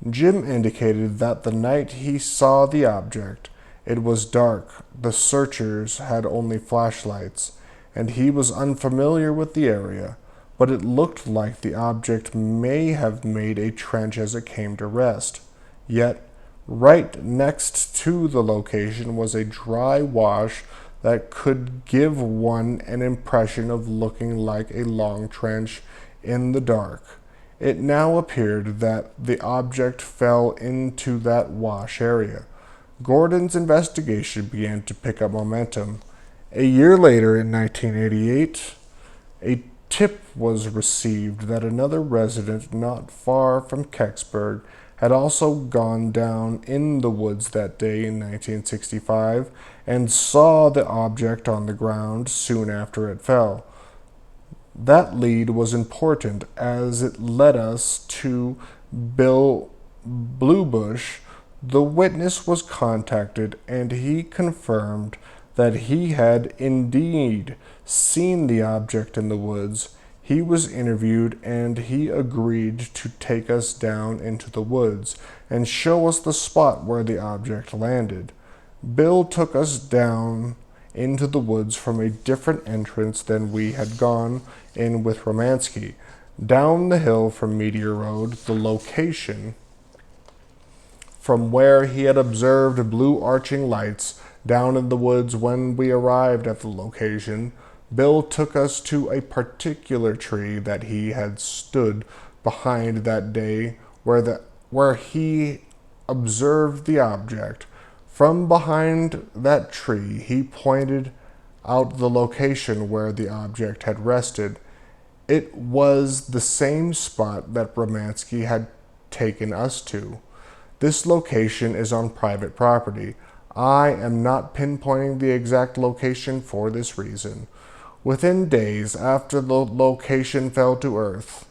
Jim indicated that the night he saw the object, it was dark, the searchers had only flashlights, and he was unfamiliar with the area, but it looked like the object may have made a trench as it came to rest. Yet, right next to the location was a dry wash that could give one an impression of looking like a long trench in the dark. It now appeared that the object fell into that wash area. Gordon's investigation began to pick up momentum. A year later, in 1988, a tip was received that another resident not far from Kecksburg had also gone down in the woods that day in 1965 and saw the object on the ground soon after it fell. That lead was important as it led us to Bill Bluebush. The witness was contacted and he confirmed that he had indeed seen the object in the woods. He was interviewed and he agreed to take us down into the woods and show us the spot where the object landed. Bill took us down into the woods from a different entrance than we had gone in with Romansky. Down the hill from Meteor Road, the location from where he had observed blue arching lights down in the woods when we arrived at the location. Bill took us to a particular tree that he had stood behind that day where he observed the object. From behind that tree, he pointed out the location where the object had rested. It was the same spot that Romansky had taken us to. This location is on private property. I am not pinpointing the exact location for this reason. Within days after the location fell to earth,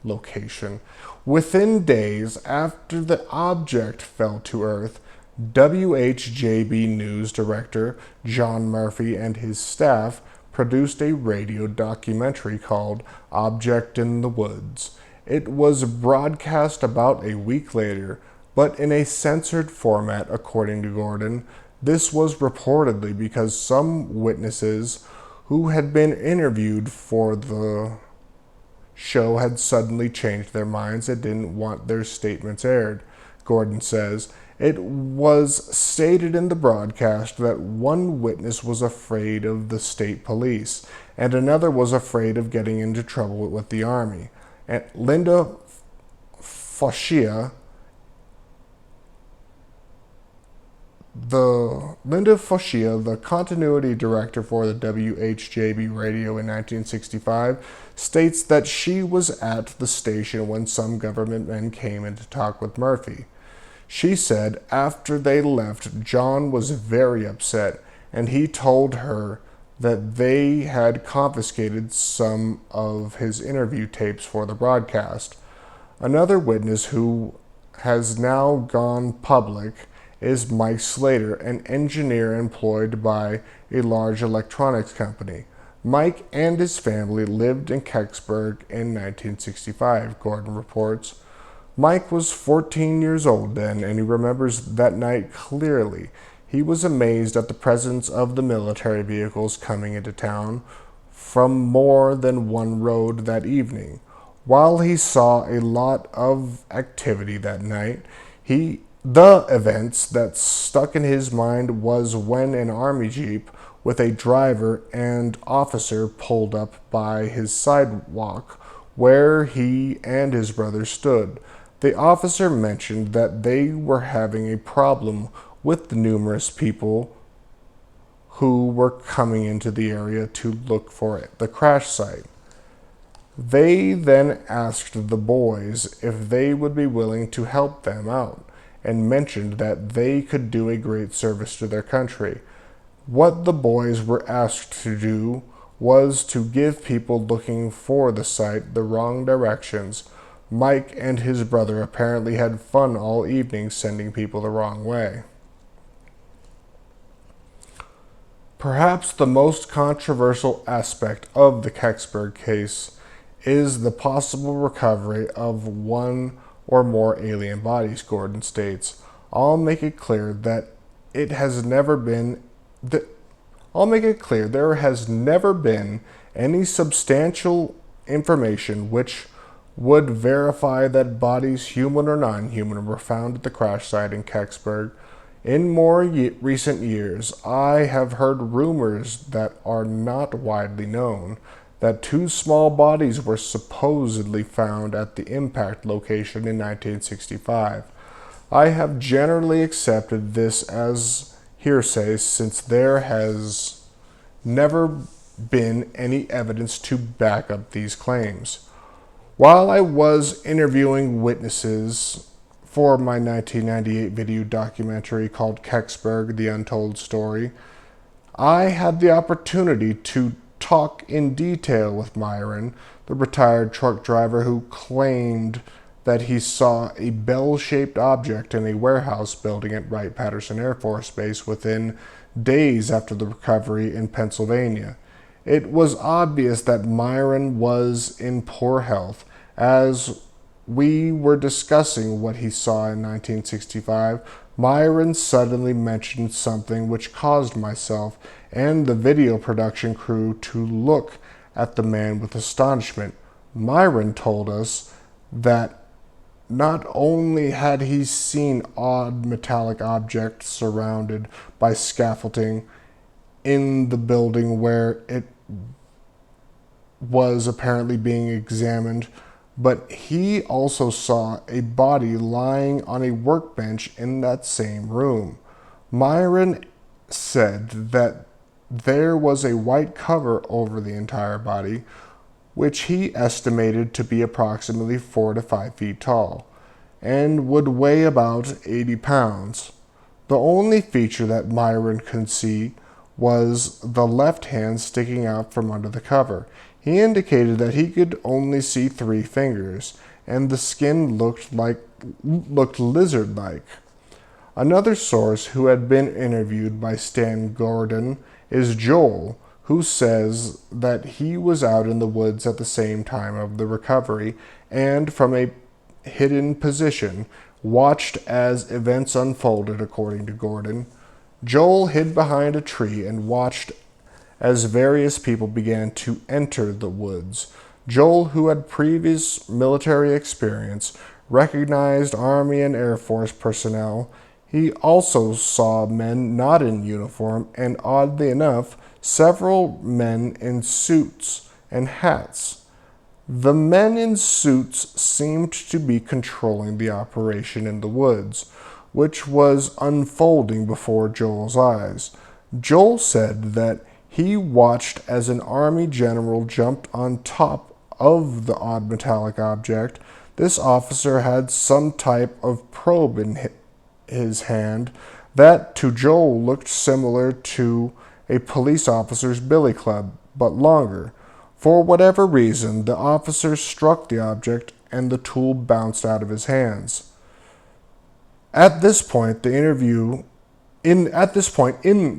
location. Within days after the object fell to earth, WHJB News director John Murphy and his staff produced a radio documentary called Object in the Woods. It was broadcast about a week later, but in a censored format, according to Gordon. This was reportedly because some witnesses who had been interviewed for the show had suddenly changed their minds and didn't want their statements aired. Gordon says, it was stated in the broadcast that one witness was afraid of the state police, and another was afraid of getting into trouble with the army. And Linda Foshia, the continuity director for the WHJB radio in 1965, states that she was at the station when some government men came in to talk with Murphy. She said after they left, John was very upset, and he told her that they had confiscated some of his interview tapes for the broadcast. Another witness who has now gone public is Mike Slater, an engineer employed by a large electronics company. Mike and his family lived in Kecksburg in 1965, Gordon reports. Mike was 14 years old then, and he remembers that night clearly. He was amazed at the presence of the military vehicles coming into town from more than one road that evening. While he saw a lot of activity that night, the events that stuck in his mind was when an army jeep with a driver and officer pulled up by his sidewalk where he and his brother stood. The officer mentioned that they were having a problem with the numerous people who were coming into the area to look for the crash site. They then asked the boys if they would be willing to help them out, and mentioned that they could do a great service to their country. What the boys were asked to do was to give people looking for the site the wrong directions. Mike and his brother apparently had fun all evening sending people the wrong way. Perhaps the most controversial aspect of the Kecksburg case is the possible recovery of one or more alien bodies, Gordon states. I'll make it clear there has never been any substantial information which would verify that bodies, human or non-human, were found at the crash site in Kecksburg. In more recent years, I have heard rumors that are not widely known that two small bodies were supposedly found at the impact location in 1965. I have generally accepted this as hearsay since there has never been any evidence to back up these claims. While I was interviewing witnesses for my 1998 video documentary called Kecksburg, The Untold Story, I had the opportunity to talk in detail with Myron, the retired truck driver who claimed that he saw a bell-shaped object in a warehouse building at Wright-Patterson Air Force Base within days after the recovery in Pennsylvania. It was obvious that Myron was in poor health. As we were discussing what he saw in 1965, Myron suddenly mentioned something which caused myself and the video production crew to look at the man with astonishment. Myron told us that not only had he seen odd metallic objects surrounded by scaffolding in the building where it was apparently being examined, but he also saw a body lying on a workbench in that same room. Myron said that there was a white cover over the entire body, which he estimated to be approximately 4 to 5 feet tall, and would weigh about 80 pounds. The only feature that Myron could see was the left hand sticking out from under the cover. He indicated that he could only see 3 fingers, and the skin looked lizard-like. Another source who had been interviewed by Stan Gordon is Joel, who says that he was out in the woods at the same time of the recovery and, from a hidden position, watched as events unfolded. According to Gordon, Joel hid behind a tree and watched as various people began to enter the woods. Joel, who had previous military experience, recognized Army and Air Force personnel. He also saw men not in uniform and, oddly enough, several men in suits and hats. The men in suits seemed to be controlling the operation in the woods, which was unfolding before Joel's eyes. Joel said that he watched as an Army general jumped on top of the odd metallic object. This officer had some type of probe in his hand that, to Joel, looked similar to a police officer's billy club, but longer. For whatever reason, the officer struck the object and the tool bounced out of his hands. At this point in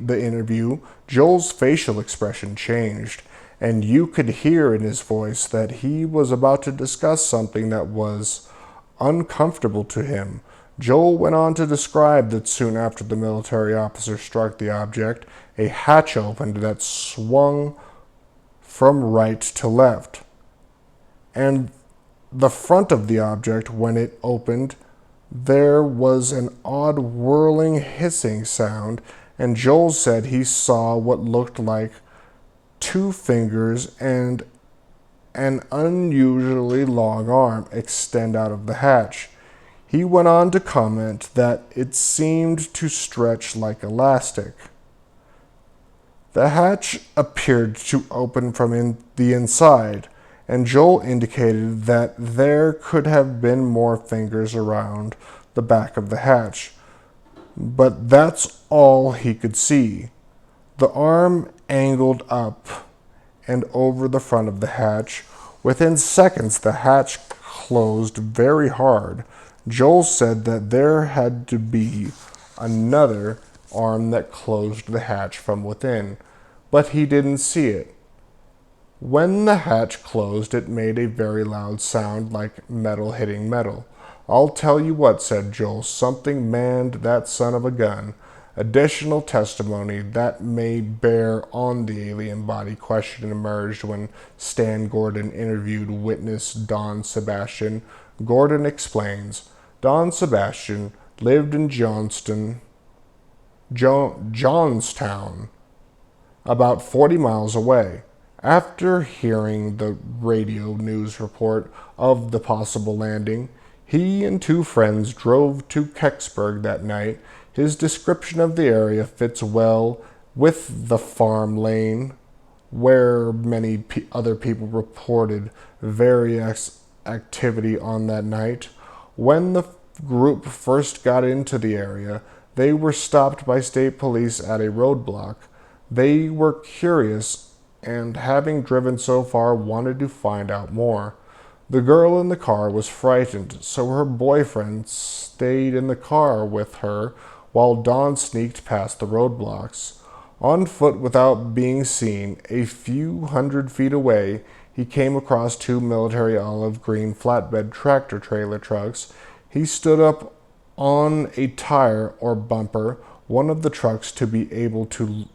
the interview, Joel's facial expression changed, and you could hear in his voice that he was about to discuss something that was uncomfortable to him. Joel went on to describe that soon after the military officer struck the object, a hatch opened that swung from right to left, and the front of the object, when it opened, there was an odd whirling, hissing sound, and Joel said he saw what looked like 2 fingers and an unusually long arm extend out of the hatch. He went on to comment that it seemed to stretch like elastic. The hatch appeared to open from the inside, and Joel indicated that there could have been more fingers around the back of the hatch, but that's all he could see. The arm angled up and over the front of the hatch. Within seconds, the hatch closed very hard. Joel said that there had to be another arm that closed the hatch from within, but he didn't see it. When the hatch closed, it made a very loud sound like metal hitting metal. "I'll tell you what," said Joel, "something manned that son of a gun." Additional testimony that may bear on the alien body question emerged when Stan Gordon interviewed witness Don Sebastian. Gordon explains, Don Sebastian lived in Johnstown, about 40 miles away. After hearing the radio news report of the possible landing, he and 2 friends drove to Kecksburg that night. His description of the area fits well with the farm lane, where many other people reported various activity on that night. When the group first got into the area, they were stopped by state police at a roadblock. They were curious and, having driven so far, wanted to find out more. The girl in the car was frightened, so her boyfriend stayed in the car with her while Don sneaked past the roadblocks. On foot without being seen, a few hundred feet away, he came across 2 military olive green flatbed tractor trailer trucks. He stood up on a tire or bumper one of the trucks to be able to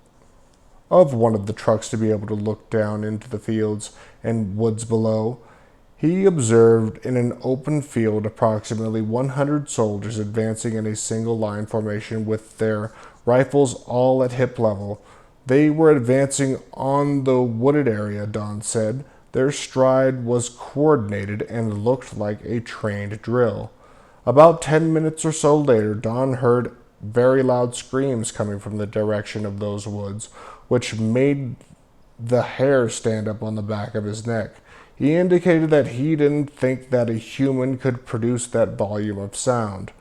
look down into the fields and woods below. He observed in an open field approximately 100 soldiers advancing in a single line formation with their rifles all at hip level. They were advancing on the wooded area, Don said. Their stride was coordinated and looked like a trained drill. About 10 minutes or so later, Don heard very loud screams coming from the direction of those woods, which made the hair stand up on the back of his neck. He indicated that he didn't think that a human could produce that volume of sound.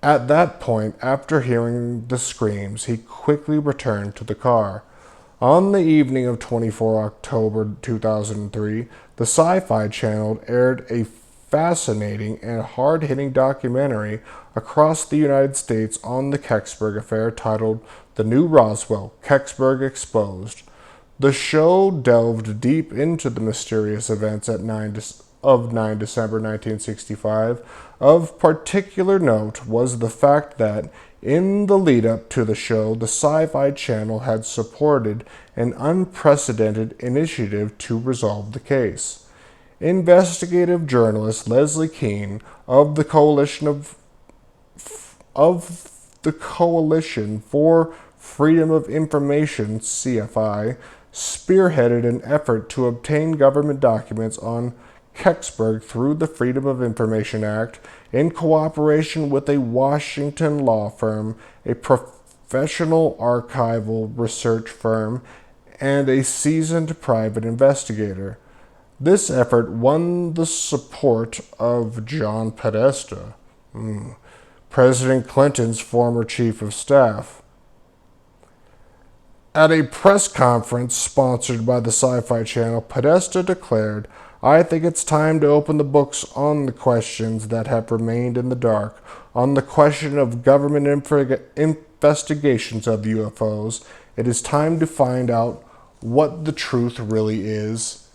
At that point, after hearing the screams, he quickly returned to the car. On the evening of 24 October 2003, the Sci-Fi Channel aired a fascinating and hard-hitting documentary across the United States on the Kecksburg affair titled The New Roswell, Kecksburg Exposed. The show delved deep into the mysterious events of 9 December 1965. Of particular note was the fact that, in the lead up to the show, the Sci-Fi Channel had supported an unprecedented initiative to resolve the case. Investigative journalist Leslie Kean of the Coalition for Freedom of Information (CFI) spearheaded an effort to obtain government documents on Kecksburg through the Freedom of Information Act in cooperation with a Washington law firm, a professional archival research firm, and a seasoned private investigator. This effort won the support of John Podesta, President Clinton's former chief of staff. At a press conference sponsored by the Sci-Fi Channel, Podesta declared, "I think it's time to open the books on the questions that have remained in the dark, on the question of government investigations of UFOs. It is time to find out what the truth really is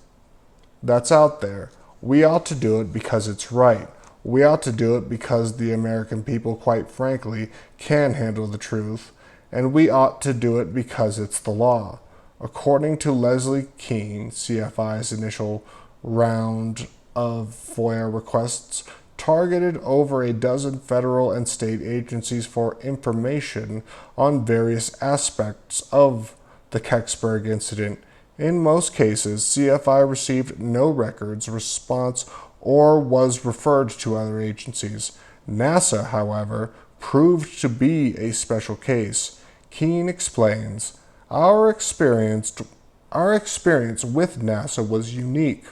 that's out there. We ought to do it because it's right. We ought to do it because the American people, quite frankly, can handle the truth. And we ought to do it because it's the law." According to Leslie Kean, CFI's initial round of FOIA requests targeted over a dozen federal and state agencies for information on various aspects of the Kecksburg incident. In most cases, CFI received no records, response, or was referred to other agencies. NASA, however, proved to be a special case. Kean explains, Our experience with NASA was unique,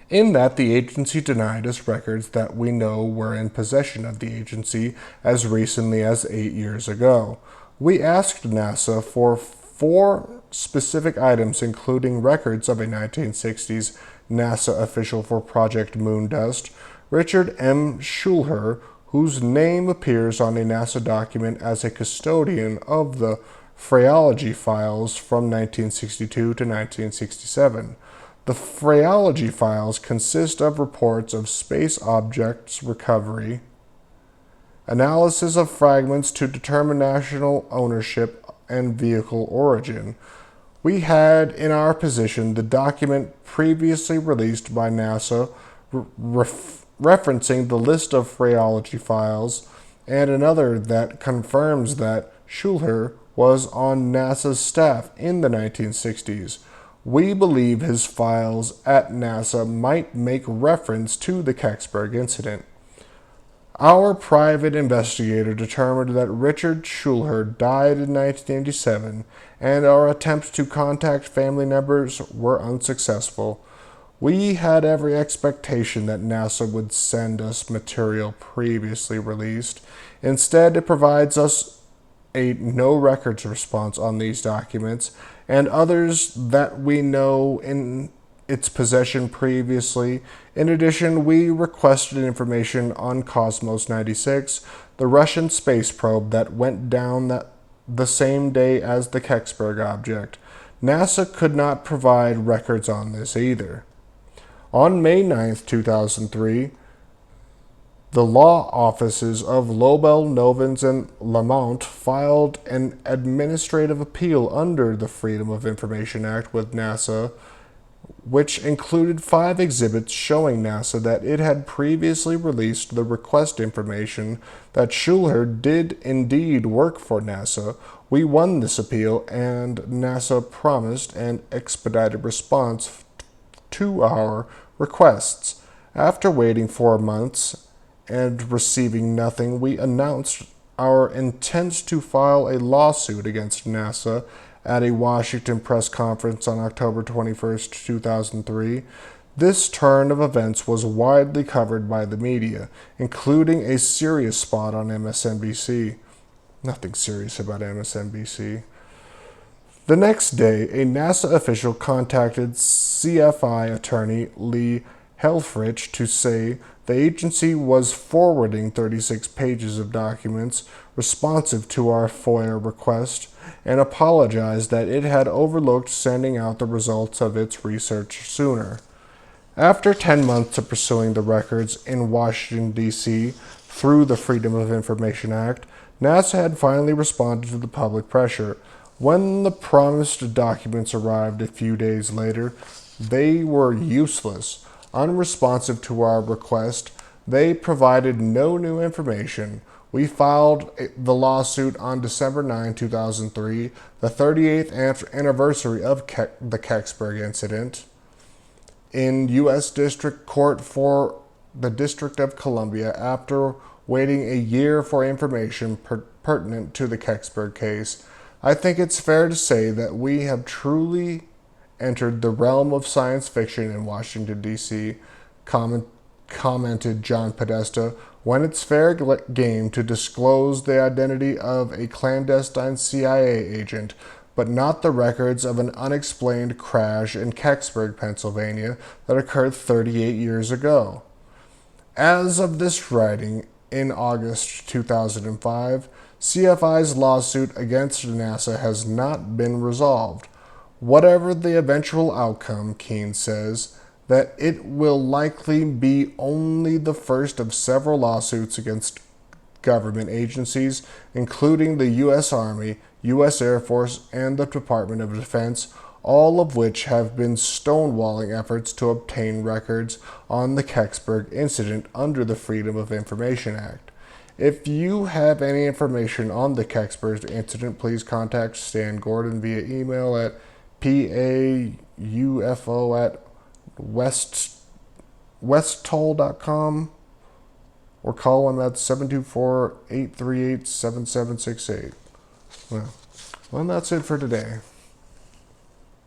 in that the agency denied us records that we know were in possession of the agency as recently as 8 years ago. We asked NASA for 4 specific items, including records of a 1960s NASA official for Project Moondust, Richard M. Schulher, whose name appears on a NASA document as a custodian of the phrenology files from 1962 to 1967. The phrenology files consist of reports of space objects recovery, analysis of fragments to determine national ownership and vehicle origin. We had in our possession the document previously released by NASA referencing the list of phrenology files, and another that confirms that Schulher was on NASA's staff in the 1960s. We believe his files at NASA might make reference to the Kecksburg incident. Our private investigator determined that Richard Schulher died in 1987, and our attempts to contact family members were unsuccessful. We had every expectation that NASA would send us material previously released. Instead, it provides us a no records response on these documents and others that we know in its possession previously. In addition, we requested information on Cosmos 96, the Russian space probe that went down the same day as the Kecksburg object. NASA could not provide records on this either. On May 9, 2003, the law offices of Lobel, Novins, and Lamont filed an administrative appeal under the Freedom of Information Act with NASA, which included 5 exhibits showing NASA that it had previously released the request information that Schulher did indeed work for NASA. We won this appeal, and NASA promised an expedited response to our requests. After waiting 4 months and receiving nothing, we announced our intent to file a lawsuit against NASA at a Washington press conference on October 21, 2003. This turn of events was widely covered by the media, including a serious spot on MSNBC. Nothing serious about MSNBC. The next day, a NASA official contacted CFI attorney Lee Helfrich to say the agency was forwarding 36 pages of documents responsive to our FOIA request and apologized that it had overlooked sending out the results of its research sooner. After 10 months of pursuing the records in Washington, D.C. through the Freedom of Information Act, NASA had finally responded to the public pressure. When the promised documents arrived a few days later, they were useless. Unresponsive to our request, they provided no new information. We filed the lawsuit on December 9, 2003, the 38th anniversary of the Kecksburg incident, in U.S. District Court for the District of Columbia after waiting a year for information pertinent to the Kecksburg case. I think it's fair to say that we have truly entered the realm of science fiction in Washington, D.C., commented John Podesta, when it's fair game to disclose the identity of a clandestine CIA agent, but not the records of an unexplained crash in Kecksburg, Pennsylvania that occurred 38 years ago. As of this writing, in August 2005, CFI's lawsuit against NASA has not been resolved. Whatever the eventual outcome, Keene says, that it will likely be only the first of several lawsuits against government agencies, including the U.S. Army, U.S. Air Force, and the Department of Defense, all of which have been stonewalling efforts to obtain records on the Kecksburg incident under the Freedom of Information Act. If you have any information on the Kecksburg incident, please contact Stan Gordon via email at paufo@westtoll.com or call him at 724-838-7768. Well, that's it for today.